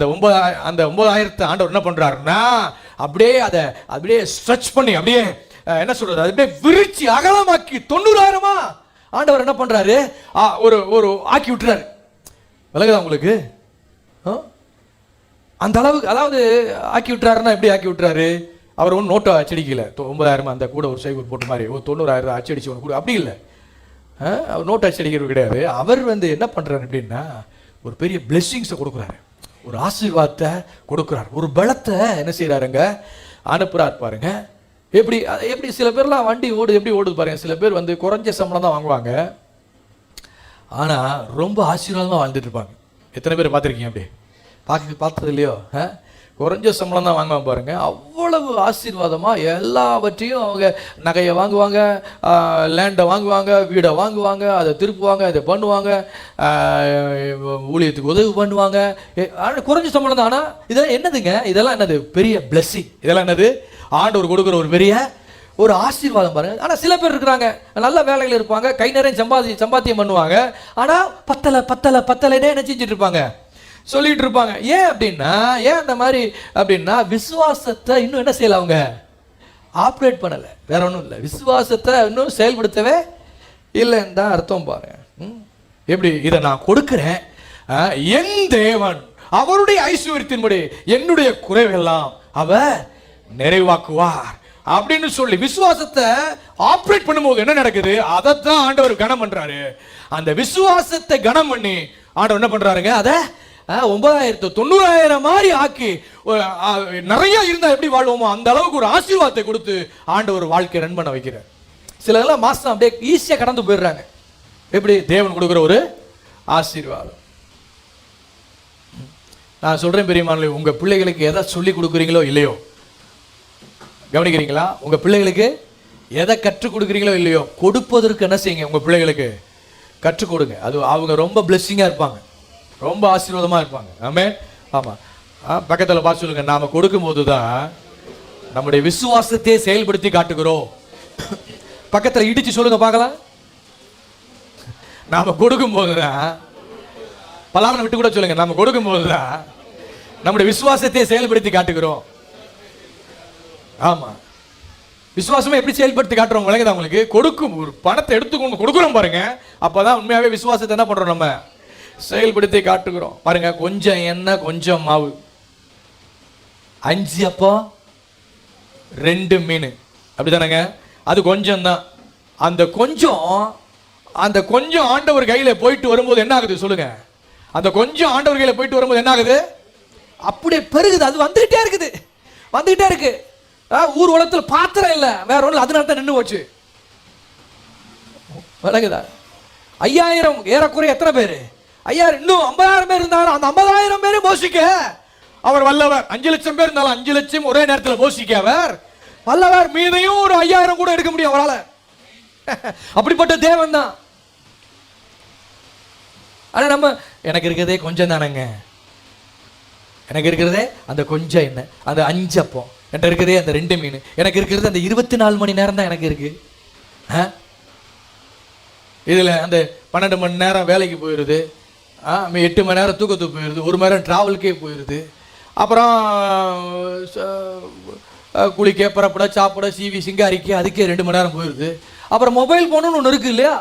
9,000 ஆண்டவர் என்ன பண்றாருன்னா அப்படியே ஸ்ட்ரெச் பண்ணி அப்படியே என்ன சொல்றது, அப்படியே விரிச்சு அகலமாக்கி 90,000 ஆண்டவர் என்ன பண்றாரு? ஒரு ஆக்கி விட்டுறாரு. விலகுதா உங்களுக்கு? அந்த அளவுக்கு, அதாவது ஆக்கி விட்டுறாருன்னா எப்படி ஆக்கி விட்டுறாரு? அவர் ஒன்றும் நோட்டை அச்சடிக்கல, 9,000 அந்த கூட ஒரு சைவர் போட்ட மாதிரி 90,000 அச்சடிச்சு ஒன்று கூட அப்படி இல்லை. அவர் நோட்டை அச்சடிக்கிறது கிடையாது. அவர் என்ன பண்றாரு அப்படின்னா ஒரு பெரிய பிளெஸ்ஸிங்ஸை கொடுக்குறாரு, ஒரு ஆசீர்வாதத்தை கொடுக்குறாரு, ஒரு பலத்தை என்ன செய்யறாருங்க அனுப்புறாரு. பாருங்க எப்படி சில பேர்லாம் வண்டி எப்படி ஓடுது பாருங்க. சில பேர் குறைஞ்ச சம்பளம் தான் வாங்குவாங்க, ஆனால் ரொம்ப ஆசீர்வாதமாக வாழ்ந்துட்டு இருப்பாங்க. எத்தனை பேர் பார்த்துருக்கீங்க? அப்படி பார்த்தது இல்லையோ? குறைஞ்ச சம்பளம் தான் வாங்குவாங்க பாருங்க. அவ்வளவு ஆசீர்வாதமாக எல்லாவற்றையும் அவங்க நகையை வாங்குவாங்க, லேண்டை வாங்குவாங்க, வீடை வாங்குவாங்க, அதை திருப்புவாங்க, இதை பண்ணுவாங்க, ஊழியத்துக்கு உதவி பண்ணுவாங்க. குறைஞ்ச சம்பளம் தான். ஆனால் இதெல்லாம் என்னதுங்க? இதெல்லாம் என்னது? பெரிய பிளெஸ்ஸிங். இதெல்லாம் என்னது? ஆண்டவர் கொடுக்குற ஒரு பெரிய ஒரு ஆசீர்வாதம் பாருங்க. ஆனால் சில பேர் இருக்கிறாங்க, நல்ல வேலைகள் இருப்பாங்க, கை நிறைய சம்பாத்தியம் பண்ணுவாங்க, ஆனால் பத்தலைன்னே என்ன செஞ்சுட்டு இருப்பாங்க, சொல்லிட்டு இருப்பாங்க. ஏன் அப்படின்னா, ஏன் அந்த மாதிரி அப்படின்னா, விசுவாசத்தை இன்னும் என்ன செய்யல, அவங்க ஆப்ரேட் பண்ணலை. வேற ஒன்றும் இல்லை, விசுவாசத்தை இன்னும் செயல்படுத்தவே இல்லைன்னு தான் அர்த்தம் பாருங்க. எப்படி? இதை நான் கொடுக்கிறேன், என் தேவன் அவருடைய ஐஸ்வர்யத்தின்படி என்னுடைய குறைவெல்லாம் அவர் நிறைவாக்குவார் அப்படின்னு சொல்லி விசுவாசத்தை ஆப்ரேட் பண்ணும்போது என்ன நடக்குது? அதைத்தான் ஆண்டவர் கனம் பண்றாரு. அந்த விசுவாசத்தை கனம் பண்ணி ஆண்டவர் என்ன பண்றாருங்க? அதை 9,000 90,000 மாதிரி ஆக்கி, நிறைய இருந்தா எப்படி வாழ்வோமோ அந்த அளவுக்கு ஒரு ஆசீர்வாதத்தை கொடுத்து ஆண்டவர் வாழ்க்கை ரன் பண்ண வைக்கிறார். சிலர்லாம் மாசம் அப்படியே ஈஸியா கடந்து போயிடுறாங்க. எப்படி? தேவன் கொடுக்குற ஒரு ஆசீர்வாதம். நான் சொல்றேன் பெரியமானே, உங்க பிள்ளைகளுக்கு எதை சொல்லி கொடுக்குறீங்களோ இல்லையோ, கவனிக்கிறீங்களா? உங்க பிள்ளைகளுக்கு எதை கற்றுக் கொடுக்குறீங்களோ இல்லையோ, கொடுப்பதற்கு என்ன செய்யுங்க? உங்க பிள்ளைகளுக்கு கற்றுக் கொடுங்க. அது அவங்க ரொம்ப பிளெஸ்ஸிங்கா இருப்பாங்க, ரொம்ப ஆசீர்வாதமா இருப்பாங்க. ஆமென். ஆமா, பக்கத்தில் பார்த்து சொல்லுங்க, நாம கொடுக்கும் போதுதான் நம்முடைய விசுவாசத்தையே செயல்படுத்தி காட்டுகிறோம். பக்கத்தில் இடிச்சு சொல்லுங்க பார்க்கலாம். நாம கொடுக்கும் போதுதான், பலாமனை விட்டு கூட சொல்லுங்க, நாம கொடுக்கும் போதுதான் நம்முடைய விசுவாசத்தையே செயல்படுத்தி காட்டுகிறோம். ஆமா, விசுவாசமா எப்படி செயல்படுத்தி காட்டுறோம் விளங்குதா உங்களுக்கு? கொடுக்கும் ஒரு பணத்தை எடுத்துக்கொண்டு கொடுக்குறோம் பாருங்க, அப்பதான் உண்மையாவே விசுவாசத்தை என்ன பண்றோம், நம்ம செயல்படுத்தி காட்டுகிறோம். பாருங்க, கொஞ்சம் எண்ணெய் கொஞ்சம் மாவு, 5 அப்பம் 2 மீன், அப்படிதானங்க? அது கொஞ்சம் தான். அந்த கொஞ்சம் ஆண்டவர் கையில போயிட்டு வரும்போது என்ன ஆகுது சொல்லுங்க? அந்த கொஞ்சம் ஆண்டவர் கையில போயிட்டு வரும்போது என்ன ஆகுது? அப்படியே பெருகுது. அது வந்துகிட்டே இருக்கு. ஊர் உலகத்தில் பாத்திரம் இல்லை, வேற ஒன்று, அதனால தான் நின்று போச்சு. விளங்குதா? 5000 ஏறக்குறைய எத்தனை பேர்? 5000, இன்னும் 50,000 பேர் இருந்தாலும் அந்த 50,000 பேரும் போஷிக்க அவர் வல்லவர். 5 லட்சம் பேர் இருந்தாலும் 5 லட்சம் ஒரே நேரத்தில் போஷிக்க அவர் வல்லவர். மீதையும் ஒரு 5000 கூட எடுக்க முடியும் அவரால். அப்படிப்பட்ட தேவன் தான். ஆனா நம்ம, எனக்கு இருக்கிறதே கொஞ்சம் தானங்க, எனக்கு இருக்கிறதே அந்த கொஞ்சம் என்ன, அந்த 5 அப்பம், என்கிட்ட இருக்கிறதே அந்த 2 மீன், எனக்கு இருக்கிறது அந்த 24 மணி நேரம் தான் எனக்கு இருக்கு. இதுல அந்த 12 மணி நேரம் வேலைக்கு போயிடுது, 8 மணி நேரம் தூக்கத்துக்கு போயிடுது, 1 மணி நேரம் டிராவலுக்கே போயிடுது, அப்புறம் குளிக்க, புறப்பட, சாப்பிட, சீவி சிங்காரிக்க அதுக்கே 2 மணி நேரம் போயிடுது. அப்புறம் மொபைல் போனுன்னு ஒன்று இருக்கு இல்லையா,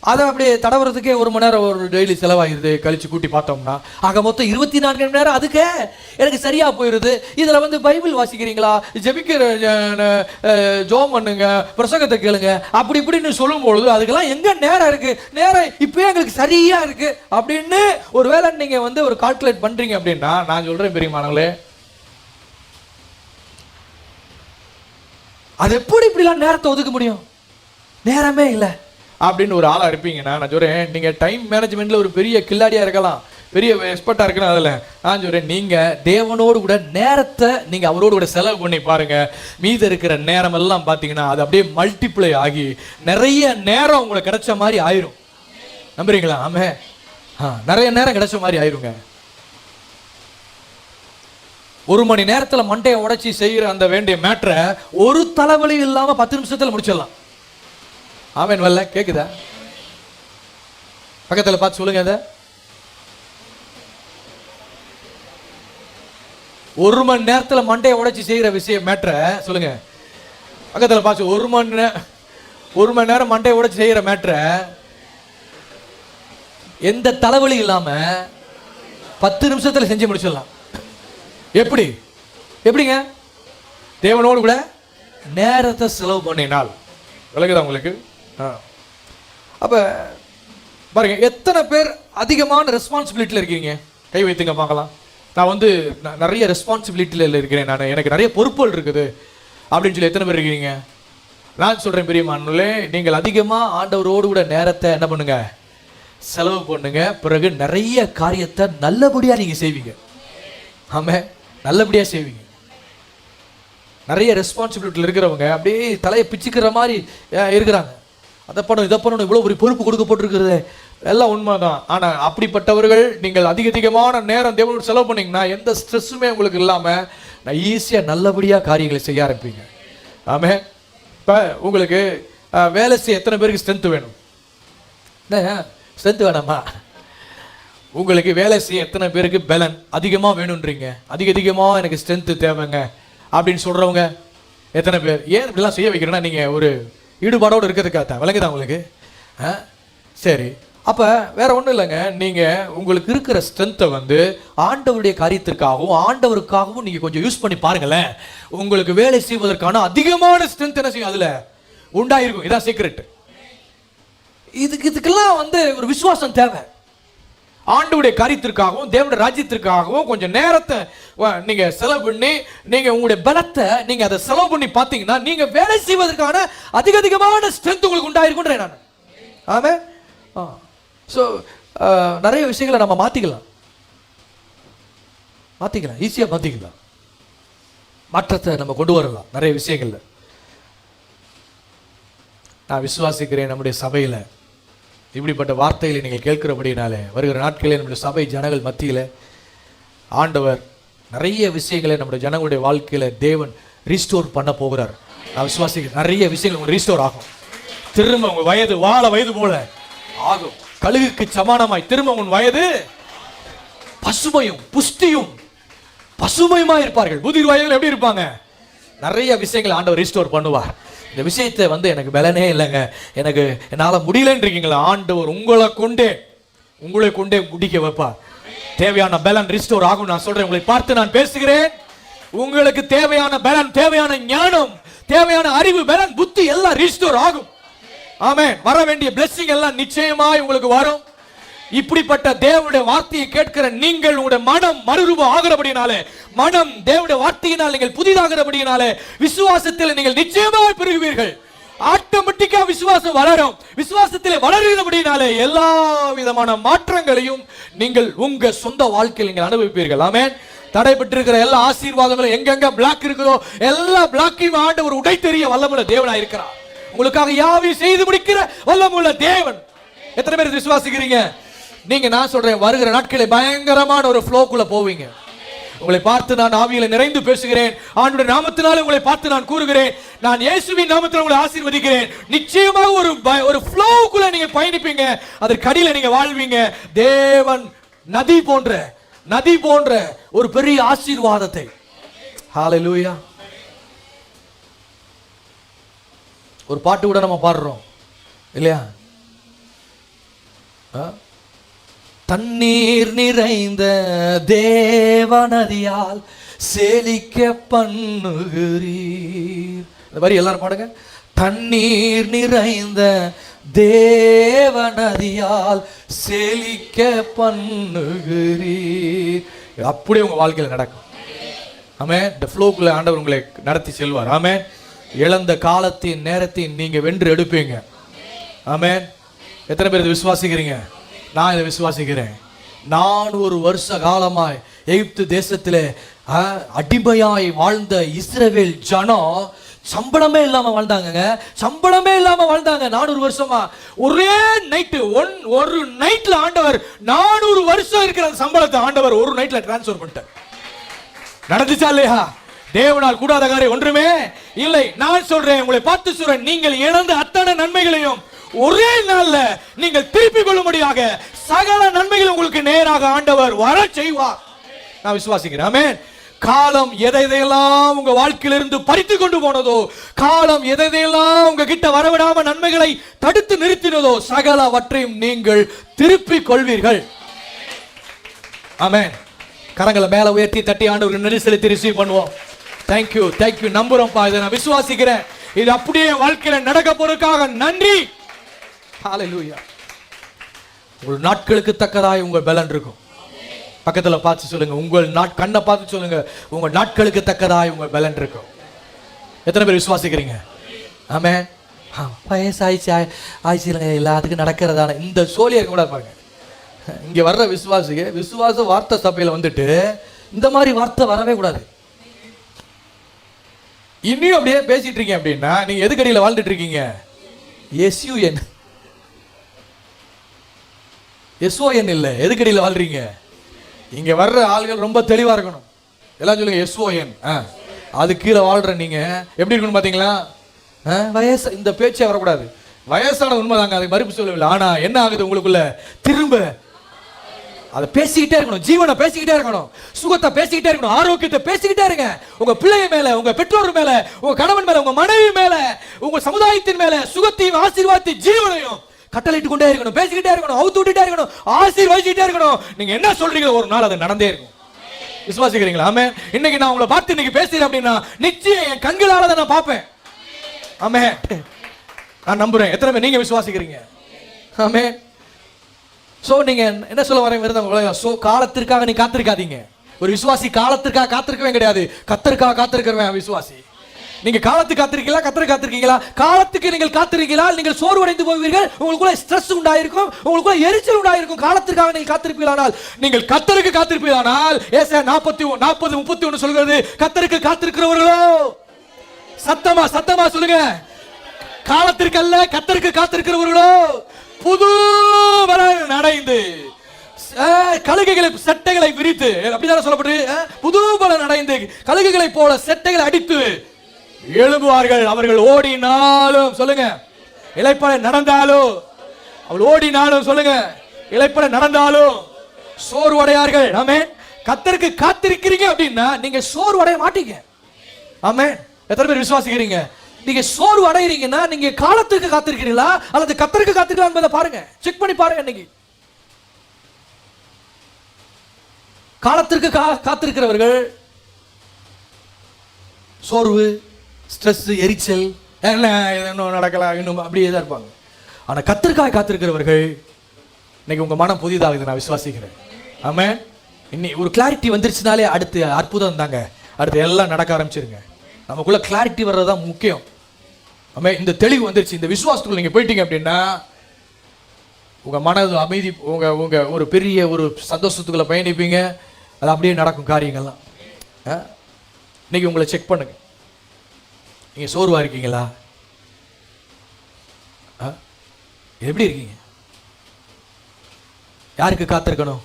அதை அப்படியே தடவுறதுக்கே 1 மணி நேரம் ஒரு டெய்லி செலவாகிடுது, கழிச்சு கூட்டி பார்த்தோம்னா. ஆக மொத்தம் 24 மணி நேரம் அதுக்கே எனக்கு சரியா போயிடுது. இதில் வந்து பைபிள் வாசிக்கிறீங்களா, ஜெபிக்கிற, ஜோம் பண்ணுங்க, பிரசங்கத்தை கேளுங்க, அப்படி இப்படின்னு சொல்லும் பொழுது அதுக்கெல்லாம் எங்க நேரம் இருக்கு? நேரம் இப்பயே எங்களுக்கு சரியா இருக்கு அப்படின்னு ஒரு வேளை நீங்க வந்து ஒரு கால்குலேட் பண்றீங்க அப்படின்னா, நான் சொல்றேன் பெரியமானங்களே, அது எப்படி இப்படிலாம் நேரத்தை ஒதுக்க முடியும்? நேரமே இல்லை அப்படின்னு ஒரு ஆளா இருப்பீங்கன்னா, நான் சொல்றேன், நீங்க டைம் மேனேஜ்மெண்ட்ல ஒரு பெரிய கில்லாடியா இருக்கலாம், பெரிய எக்ஸ்பர்ட்டா இருக்கலாம். அதுல நான் சொல்றேன், நீங்க தேவனோடு கூட நேரத்தை நீங்க அவரோடு கூட செலவு பண்ணி பாருங்க. மீதி இருக்கிற நேரம் எல்லாம் பாத்தீங்கன்னா அது அப்படியே மல்டிப்ளை ஆகி நிறைய நேரம் உங்களுக்கு கிடைச்ச மாதிரி ஆயிரும். நம்புறீங்களா? ஆமே, நிறைய நேரம் கிடைச்ச மாதிரி ஆயிருங்க. 1 மணி நேரத்துல மண்டையை உடைச்சி செய்யற அந்த வேண்டிய மேட்டரை ஒரு தலைவலி இல்லாம 10 நிமிஷத்துல முடிச்சிடலாம். ஆமேன். வரல? கேக்குதா? பக்கத்தில் பார்த்து சொல்லுங்க. அதை 1 மணி நேரத்தில் மண்டையை உடைச்சி செய்யற விஷயம் மேட்டரை சொல்லுங்க. பக்கத்தில் பார்த்து 1 மணி நேரம் மண்டையை உடைச்சி செய்யற மேட்டரை எந்த தலைவலி இல்லாம 10 நிமிஷத்துல செஞ்சு முடிச்சிடலாம். எப்படிங்க? தேவனோடு கூட நேரத்தை செலவு பண்ணினால். விளங்குதா உங்களுக்கு? அப்ப பாருங்க, எத்தனை பேர் அதிகமான ரெஸ்பான்சிபிலிட்டியில் இருக்கீங்க? கை வைத்துங்க பார்க்கலாம். நான் வந்து நிறைய ரெஸ்பான்சிபிலிட்டியில் இருக்கிறேன், நான் எனக்கு நிறைய பொறுப்புகள் இருக்குது அப்படின்னு சொல்லி எத்தனை பேர் இருக்கீங்க? நான் சொல்றேன் பெரியமானே, நீங்கள் அதிகமாக ஆண்டவரோடு கூட நேரத்தை என்ன பண்ணுங்க, செலவு பண்ணுங்க. பிறகு நிறைய காரியத்தை நல்லபடியாக நீங்க செய்வீங்க. ஆமே, நல்லபடியாக செய்வீங்க. நிறைய ரெஸ்பான்சிபிலிட்டியில் இருக்கிறவங்க அப்படியே தலையை பிச்சுக்கிற மாதிரி இருக்கிறாங்க. அதை பண்ணணும் இதை பண்ணணும், இவ்வளோ ஒரு பொறுப்பு கொடுக்கப்பட்டிருக்கிறது எல்லாம் உண்மைதான். ஆனால் அப்படிப்பட்டவர்கள் நீங்கள் அதிகமான நேரம் தேவனோடு செலவு பண்ணிங்கன்னா எந்த ஸ்ட்ரெஸ்ஸுமே உங்களுக்கு இல்லாமல் நான் ஈஸியாக நல்லபடியாக காரியங்களை செய்ய ஆரம்பிப்பீங்க. ஆமே. இப்போ உங்களுக்கு வேலை செய்ய எத்தனை பேருக்கு ஸ்ட்ரென்த் வேணும்? ஸ்ட்ரென்த் வேணாமா? உங்களுக்கு வேலை செய்ய எத்தனை பேருக்கு பலன் அதிகமாக வேணுன்றீங்க? அதிகமாக எனக்கு ஸ்ட்ரென்த்து தேவைங்க அப்படின்னு சொல்கிறவங்க எத்தனை பேர்? ஏன் இப்படிலாம் செய்ய வைக்கிறேன்னா நீங்கள் ஒரு ஈடுபாடோடு இருக்கிறதுக்காக விளங்குதா உங்களுக்கு? சரி, அப்போ வேற ஒன்றும் இல்லைங்க. நீங்கள் உங்களுக்கு இருக்கிற ஸ்ட்ரென்த்தை வந்து ஆண்டவருடைய காரியத்திற்காகவும் ஆண்டவருக்காகவும் நீங்கள் கொஞ்சம் யூஸ் பண்ணி பாருங்களேன். உங்களுக்கு வேலை செய்வதற்கான அதிகமான ஸ்ட்ரென்த் என்ன செய்யும் அதில் உண்டாயிருக்கும். இதான் சீக்ரெட். இதுக்கெல்லாம் வந்து ஒரு விசுவாசம் தேவை. ஆண்டவருடைய காரியத்திற்காகவும் தேவனுடைய ராஜ்யத்திற்காகவும் கொஞ்சம் நேரத்தை நீங்க செலவு பண்ணி நீங்க உங்களுடைய பலத்தை நீங்க அதை செலவு பண்ணி பார்த்தீங்கன்னா நீங்க வேலை செய்வதற்கான அதிகமான ஸ்ட்ரென்த் உங்களுக்கு உண்டாயிருக்குன்றேன் நான். ஆமே. ஸோ நிறைய விஷயங்களை நம்ம மாற்றிக்கலாம், ஈஸியாக மாற்றிக்கலாம், மாற்றத்தை நம்ம கொண்டு வரலாம் நிறைய விஷயங்கள்ல. நான் விசுவாசிக்கிறேன் நம்முடைய சபையில் இப்படிப்பட்ட வார்த்தைகளை நீங்கள் கேட்கிறபடினாலே வருகிற நாட்களில் நம்முடைய சபை ஜனங்கள் மத்தியில் ஆண்டவர் நிறைய விஷயங்களை நம்முடைய ஜனங்களுடைய வாழ்க்கையில் தேவன் ரீஸ்டோர் பண்ண போகிறார். நான் விசுவாசிக்கிறேன் நிறைய விஷயங்கள் உங்களுக்கு ரீஸ்டோர் ஆகும். திரும்ப உங்கள் வயது வாழ வயது போல ஆகும். கழுகுக்கு சமானமாய் திரும்ப உன் வயது பசுமையும் புஷ்டியும் பசுமையுமா இருப்பார்கள். முதிர் வயதில் எப்படி இருப்பாங்க? நிறைய விஷயங்கள் ஆண்டவர் ரீஸ்டோர் பண்ணுவார். இந்த விஷயத்தை வந்து எனக்கு பலனே இல்லைங்க, எனக்கு என்னால் முடியலன்னு இருக்கீங்களா, ஆண்டவர் உங்களை கொண்டே முடிக்க வைப்பார். தேவையான பலன் ரிஸ்டோர் ஆகும். நான் சொல்றேன், உங்களை பார்த்து நான் பேசுகிறேன். உங்களுக்கு தேவையான பலன், தேவையான ஞானம், தேவையான அறிவு, பலன், புத்தி எல்லாம் ரிஸ்டோர் ஆகும். ஆமென். வர வேண்டிய blessing எல்லாம் நிச்சயமாய் உங்களுக்கு வரும். இப்படிப்பட்ட தேவனுடைய வார்த்தையை கேட்கிற நீங்கள் உங்களுடைய மனம் மறுரூபம் ஆகிறபடினாலே, மனம் தேவனுடைய வார்த்தையினால் நீங்கள் புதிதாகிறபடினாலே விசுவாசத்தில் நீங்கள் நிச்சயமாக பெருகுவீர்கள். ஆட்டோமேட்டிக்கா விசுவாசம் வளரும். விசுவாசத்திலே வளருகிறபடினாலே எல்லா விதமான மாற்றங்களையும் நீங்கள் உங்க சொந்த வாழ்க்கையில் நீங்கள் அனுபவிப்பீர்கள். ஆமென். தடைபட்டிருக்கிற எல்லா ஆசீர்வாதங்களும் எங்கெங்க பிளாக் இருக்குதோ எல்லா பிளாக்கையும் ஆண்டவர் உடை தெரிய வல்லமுள்ள தேவனாய் இருக்கிறார். உங்களுக்காக யாவையும் செய்து முடிக்கிற வல்லமுள்ள தேவன். எத்தனை பேர் விசுவாசிக்கிறீங்க? நீங்க நான் சொல்றேன், வருகிற நாட்களை பயங்கரமான ஒரு ஃப்ளோக்குள்ள போவீங்க. உங்களை பார்த்து நான் ஆவியில நிறைந்து பேசுகிறேன். ஆண்டவருடைய நாமத்தினால உங்களை பார்த்து நான் கூறுகிறேன், நான் இயேசுவின் நாமத்தில் உங்களை ஆசீர்வதிக்கிறேன். நிச்சயமாக ஒரு ஃப்ளோக்குள்ள நீங்க பயணிப்பீங்க. அதற்கு அடியில நீங்க வாழ்வீங்க. தேவன் நதி போன்ற ஒரு பெரிய ஆசீர்வாதத்தை. ஹalleluya. ஒரு பாட்டு கூட நம்ம பாடுறோம் இல்லையா? தண்ணீர் நிறைந்த தேவநதியால் செழிக்க பண்ணுகிறீர். இந்த மாதிரி எல்லாரும் பாடுங்க. தண்ணீர் நிறைந்த தேவநதியால் செழிக்க பண்ணுகிறீர். அப்படியே உங்க வாழ்க்கையில் நடக்கும். ஆமென். இந்த ஃப்ளோக்குள்ள ஆண்டவர் உங்களை நடத்தி செல்வார். ஆமென். இழந்த காலத்தின் நேரத்தின் நீங்க வென்று எடுப்பீங்க. ஆமென். எத்தனை பேர் இதை விசுவாசிக்கிறீங்க? நான் இதை விசுவாசிக்கிறேன். 400 வருஷ காலமாய் எகிப்து தேசத்திலே அடிமையாய் வாழ்ந்த இஸ்ரவேல் ஜனம் சம்பளமே இல்லாம வாழ்ந்தாங்க. 400 வருஷமா. ஒரே நைட்டு ஒரு நைட்ல ஆண்டவர் 400 வருஷம் இருக்கிற சம்பளத்தை ஆண்டவர் ஒரு நைட்ல டிரான்ஸ்ஃபர் பண்ணிட்டார். நடந்துச்சா இல்லையா? தேவனால் கூடாத காரியம் ஒன்றுமே இல்லை. நான் சொல்றேன், உங்களை பார்த்து சொல்றேன், நீங்கள் இழந்த அத்தனை நன்மைகளையும் ஒரே நாள்ல நீங்கள் திருப்பிக் கொள்ளும்படியாக சகல நன்மைகள் உங்களுக்கு நேராக ஆண்டவர் வர செய்வார். நான் விசுவாசிக்கிறேன். ஆமென். காலம் எதையெல்லாம் உங்க வாழ்க்கையிலிருந்து பறித்து கொண்டு போனதோ, காலம் எதையெல்லாம் உங்க கிட்ட வரவிடாம நன்மைகளை தடுத்து நிறுத்தினதோ, சகலவற்றையும் நீங்கள் திருப்பிக் கொள்வீர்கள். ஆமென். கரங்களை மேல உயர்த்தி தட்டி ஆண்டவருக்கு நன்றி செலுத்தி ரிசீவ் பண்ணுவோம். தேங்க்யூ. நம்புறோம்ப்பா. இதை நான் விசுவாசிக்கிறேன். இது அப்படியே வாழ்க்கையில நடக்க போறதுக்காக நன்றி. ஹalleluya. ஒரு நாட்களுக்கு தக்கதாய் உங்கள் பலன் இருக்கும். பக்கத்துல பார்த்து சொல்லுங்க, உங்கள் கண்ணை பார்த்து சொல்லுங்க, உங்க நாட்களுக்கு தக்கதாய் உங்கள் பலன் இருக்கும். எத்தனை பேர் விசுவாசிக்கிறீங்க? ஆமென். வயசாயிடுச்சு எல்லாத்துக்கும் நடக்கிறதான இந்த சோழியர் கூட பாருங்க. இங்க வர்ற விசுவாச வார்த்தை சபையில வந்துட்டு இந்த மாதிரி வார்த்தை வரவே கூடாது. இன்னும் அப்படியே பேசிட்டு இருக்கீங்க அப்படின்னா நீங்க எதுக்கடியில் வாழ்ந்துட்டு இருக்கீங்க? SUN SON இல்ல, எதுக்கடியில் வாழ்றீங்க? இங்க வர்ற ஆள்கள் ரொம்ப தெளிவா இருக்கணும். எல்லாம் சொல்லுங்க SON. அது கீழே வாழ்ற நீங்க எப்படி இருக்கணும் பாத்தீங்களா? வயசு இந்த பேச்சே வரக்கூடாது. வயசான உண்மைதாங்க, அதுக்கு மறுப்பு சொல்லவில்லை. ஆனா என்ன ஆகுது உங்களுக்குள்ள? திரும்ப அதை பேசிக்கிட்டே இருக்கணும், ஜீவனை பேசிக்கிட்டே இருக்கணும், சுகத்தை பேசிக்கிட்டே இருக்கணும், ஆரோக்கியத்தை பேசிக்கிட்டே இருங்க. உங்க பிள்ளைய மேல, உங்க பெற்றோர் மேல, உங்க கணவன் மேல, உங்க மனைவி மேல, உங்க சமுதாயத்தின் மேல சுகத்தையும் ஆசீர்வாதத்தையும் ஜீவனையும் கட்டளையிட்டு கொண்டே இருக்கணும், பேசிக்கிட்டே இருக்கணும், அவுத்து விட்டுட்டே இருக்கணும், ஆசீர்வதிச்சுட்டே இருக்கணும். நீங்க என்ன சொல்றீங்களோ ஒரு நாள் அது நடந்தே இருக்கும். விசுவாசிக்கிறீங்களா? ஆமென். இன்னைக்கு நான் உங்களை பார்த்து இன்னைக்கு பேசுறேன் அப்படின்னா நிச்சயம் என் கண்களால தான் நான் பார்ப்பேன். ஆமென். நான் நம்புறேன். எத்தனை பேர் நீங்க விசுவாசிக்கிறீங்க? ஆமென். சோ நீங்க என்ன சொல்ல வரீங்க? சோ காலத்திற்காக நீ காத்திருக்காதீங்க. ஒரு விசுவாசி காலத்திற்காக காத்திருக்கவே கிடையாது, கர்த்தருக்காக காத்திருக்கிறவன் விசுவாசி. நீங்க காலத்துக்கு காத்திருக்கீங்களா? கர்த்தருக்கு காத்திருக்கீங்களா? காலத்துக்கு நீங்கள் காத்திருக்கீங்களா? நீங்கள் சோர்வடைந்து போவீர்கள், உங்களுக்குள்ள ஸ்ட்ரெஸ் உண்டாயிருக்கும், உங்களுக்குள்ள எரிச்சல் உண்டாயிருக்கும். காலத்திற்காக நீங்கள் காத்திருப்பீர்களானால், நீங்கள் கர்த்தருக்கு காத்திருப்பீர்களானால், ஏசாயா 40:31 சொல்கிறது, கர்த்தருக்கு காத்திருக்கிறவர்களோ சத்தமா சத்தமா சொல்லுங்க, காலத்திற்கு அல்ல கர்த்தருக்கு காத்திருக்கிறவர்களோ புது பலன் அடைந்து கழுகுகளை சட்டைகளை விரித்து, அப்படிதான் சொல்லப்பட்டு, புது பலன் அடைந்து கழுகுகளை போல சட்டைகளை அடித்து எழும்புவார்கள். அவர்கள் ஓடினாலும் சொல்லுங்க, இளைப்பட நடந்தாலும், அவள் ஓடினாலும் சொல்லுங்க, இளைப்பட நடந்தாலும் சோர்வடையார்கள். ஆமென். கர்த்தருக்கு காத்திருக்கிறீங்க அப்படின்னா நீங்க சோர்வடைய மாட்டீங்க. ஆமென். எத்தனை பேர் விசுவாசிக்கிறீங்க? நீங்க சோர்வு அடைகிறீங்கன்னா நீங்க காலத்துக்கு காத்திருக்கிறீங்களா அல்லது கர்த்தருக்கு காத்திருக்கீங்களா என்பதை பாருங்க, செக் பண்ணி பாருங்க. இன்னைக்கு காலத்திற்கு காத்திருக்கிறவர்கள் சோர்வு, ஸ்ட்ரெஸ், எரிச்சல், என்ன இன்னும் நடக்கலாம் இன்னும் அப்படியே தான் இருப்பாங்க. ஆனா கர்த்தருக்காக காத்திருக்கிறவர்கள் இன்னைக்கு உங்க மனம் புதிதாகுது, நான் விசுவாசிக்கிறேன். ஆமென். இன்னைக்கு ஒரு கிளாரிட்டி வந்துருச்சுனாலே அடுத்து அற்புதம் தாங்க, அடுத்து எல்லாம் நடக்க ஆரம்பிச்சிருங்க. நமக்குள்ள கிளாரிட்டி வர்றதுதான் முக்கியம். ஆமென். இந்த தெளிவு வந்துருச்சு, இந்த விசுவாசத்துக்குள்ள நீங்க போயிட்டீங்க அப்படின்னா உங்க மனது அமைதி, உங்க உங்க ஒரு பெரிய ஒரு சந்தோஷத்துக்குள்ள பயணிப்பீங்க. அது அப்படியே நடக்கும் காரியங்கள்லாம். இன்னைக்கு உங்களை செக் பண்ணுங்க, நீங்க சோர்வா இருக்கீங்களா? எப்படி இருக்கீங்க? யாருக்கு காத்திருக்கணும்?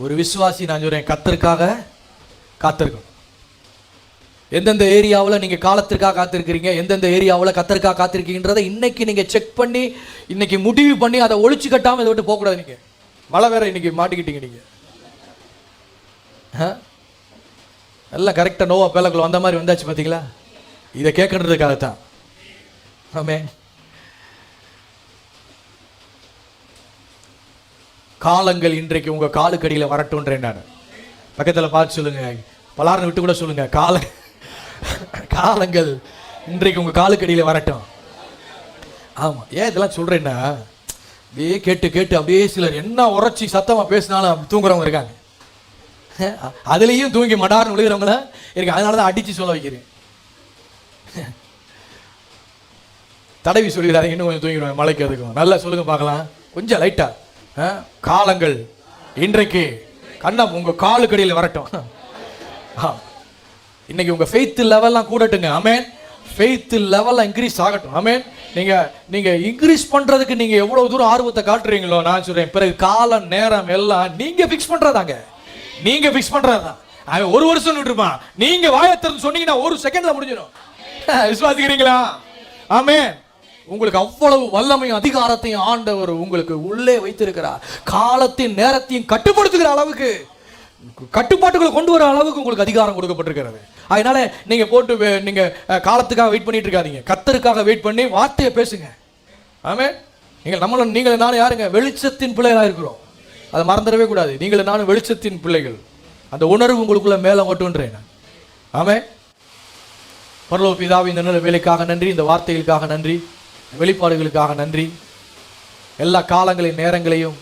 ஒரு விசுவாசி, நான் சொல்றேன், கர்த்தருக்காக காத்திருக்கணும். எந்தெந்த ஏரியாவில் நீங்க காலத்திற்காக காத்திருக்கிறீங்க, எந்தெந்த ஏரியாவில் கர்த்தருக்காக காத்திருக்கீங்கன்றதை இன்னைக்கு நீங்க செக் பண்ணி இன்னைக்கு முடிவு பண்ணி அதை ஒழிச்சு கட்டாம இதை விட்டு போகக்கூடாது. நீங்க மழை வேற இன்னைக்கு மாட்டிக்கிட்டீங்க. நீங்க எல்லாம் கரெக்டா நோவா பேலக்குள்ள வந்த மாதிரி வந்தாச்சு பாத்தீங்களா? இதை கேட்கறதுக்காகத்தான். ஆமென். காலங்கள் இன்றைக்கு உங்க காலுக்கடியில வரட்டும்ன்றேன் நான். பக்கத்துல பார்த்து சொல்லுங்க, பலாரனை விட்டு கூட சொல்லுங்க, காலங்கள் இன்றைக்கு உங்க காலுக்கடியில வரட்டும். ஆமா, ஏன் இதெல்லாம் சொல்றேன்னா, அப்படியே கேட்டு கேட்டு அப்படியே சிலர் என்ன உரைச்சி சத்தமா பேசினாலும் தூங்குறவங்க இருக்காங்க. அதுலயும் தூங்கி மடார்னு விழுகிறவங்கள இருக்கு. அதனாலதான் அடிச்சு சொல்ல வைக்கிறேன். தடவி சொல்லிடுறாரு, இன்னும் கொஞ்சம் தூங்கிடுவேன் மழைக்கு. அதுக்கும் நல்லா சொல்லுங்க பார்க்கலாம், கொஞ்சம் லைட்டா. காலங்கள் இன்றைக்கு கண்ணா உங்க காலுக்கடியில் வரட்டும். இன்னைக்கு உங்க ஃபெய்த் லெவல்லாம் கூடட்டுங்க. ஆமென். ஃபெய்த் லெவல்லாம் இன்க்ரீஸ் ஆகட்டும். ஆமென். நீங்க இன்க்ரீஸ் பண்றதுக்கு நீங்க எவ்வளவு தூரம் ஆர்வத்தை காட்டுறீங்களோ, நான் சொல்றேன், பிறகு காலம் நேரம் எல்லாம் நீங்க ஃபிக்ஸ் பண்றதாங்க. நீங்க ஃபிக்ஸ் பண்றதுதான். அவன் ஒரு வருஷம் விட்டுருப்பான், நீங்க வாயை திறந்து சொன்னீங்கன்னா ஒரு செகண்ட்ல முடிஞ்சிடும். விசுவாசிக்கிறீங்களா? ஆமென். உங்களுக்கு அவ்வளவு வல்லமையும் அதிகாரத்தையும் ஆண்டவர் உங்களுக்கு உள்ளே வைத்திருக்கிறார். காலத்தின் நேரத்தையும் கட்டுப்படுத்துகிற அளவுக்கு, கட்டுப்பாட்டுகளை கொண்டு வர அளவுக்கு உங்களுக்கு அதிகாரம் கொடுக்கப்பட்டிருக்கிறது. அதனால நீங்க போட்டு நீங்க காலத்துக்காக வெயிட் பண்ணிட்டு இருக்காதீங்க, கர்த்தருக்காக வெயிட் பண்ணி வார்த்தையை பேசுங்க. ஆமென். நீங்கள் நானும் யாருங்க? வெளிச்சத்தின் பிள்ளைகளா இருக்கிறோம், அதை மறந்துடவே கூடாது. நீங்கள் நானும் வெளிச்சத்தின் பிள்ளைகள். அந்த உணர்வு உங்களுக்குள்ள மேல மட்டும்ன்றேன். ஆமென். பரலோக பிதாவே, இந்த நல்ல வேலைக்காக நன்றி, இந்த வார்த்தைகளுக்காக நன்றி, வெளிப்பாடுகளுக்காக நன்றி. எல்லா காலங்களையும் நேரங்களையும்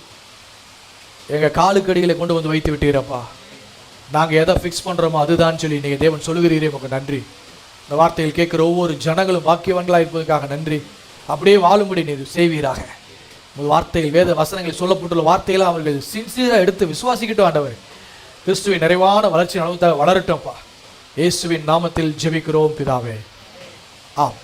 எங்கள் காலுக்கடிகளை கொண்டு வந்து வைத்து விட்டீரப்பா. நாங்கள் எதை ஃபிக்ஸ் பண்ணுறோமோ அதுதான் சொல்லி நீங்கள் தேவன் சொல்லுகிறீரே, உங்களுக்கு நன்றி. இந்த வார்த்தைகள் கேட்குற ஒவ்வொரு ஜனங்களும் பாக்கியவான்களாக இருப்பதற்காக நன்றி. அப்படியே வாழும்படி நீர் செய்வீராக. உங்கள் வார்த்தைகள், வேத வசனங்கள் சொல்லப்பட்டுள்ள வார்த்தைகளை அவர்கள் சின்சியராக எடுத்து விசுவாசிக்கிட்டோம் ஆண்டவர். கிறிஸ்துவின் நிறைவான வளர்ச்சி அளவு வளரட்டும்ப்பா. இயேசுவின் நாமத்தில் ஜெபிக்கிறோம் பிதாவே. ஆம்.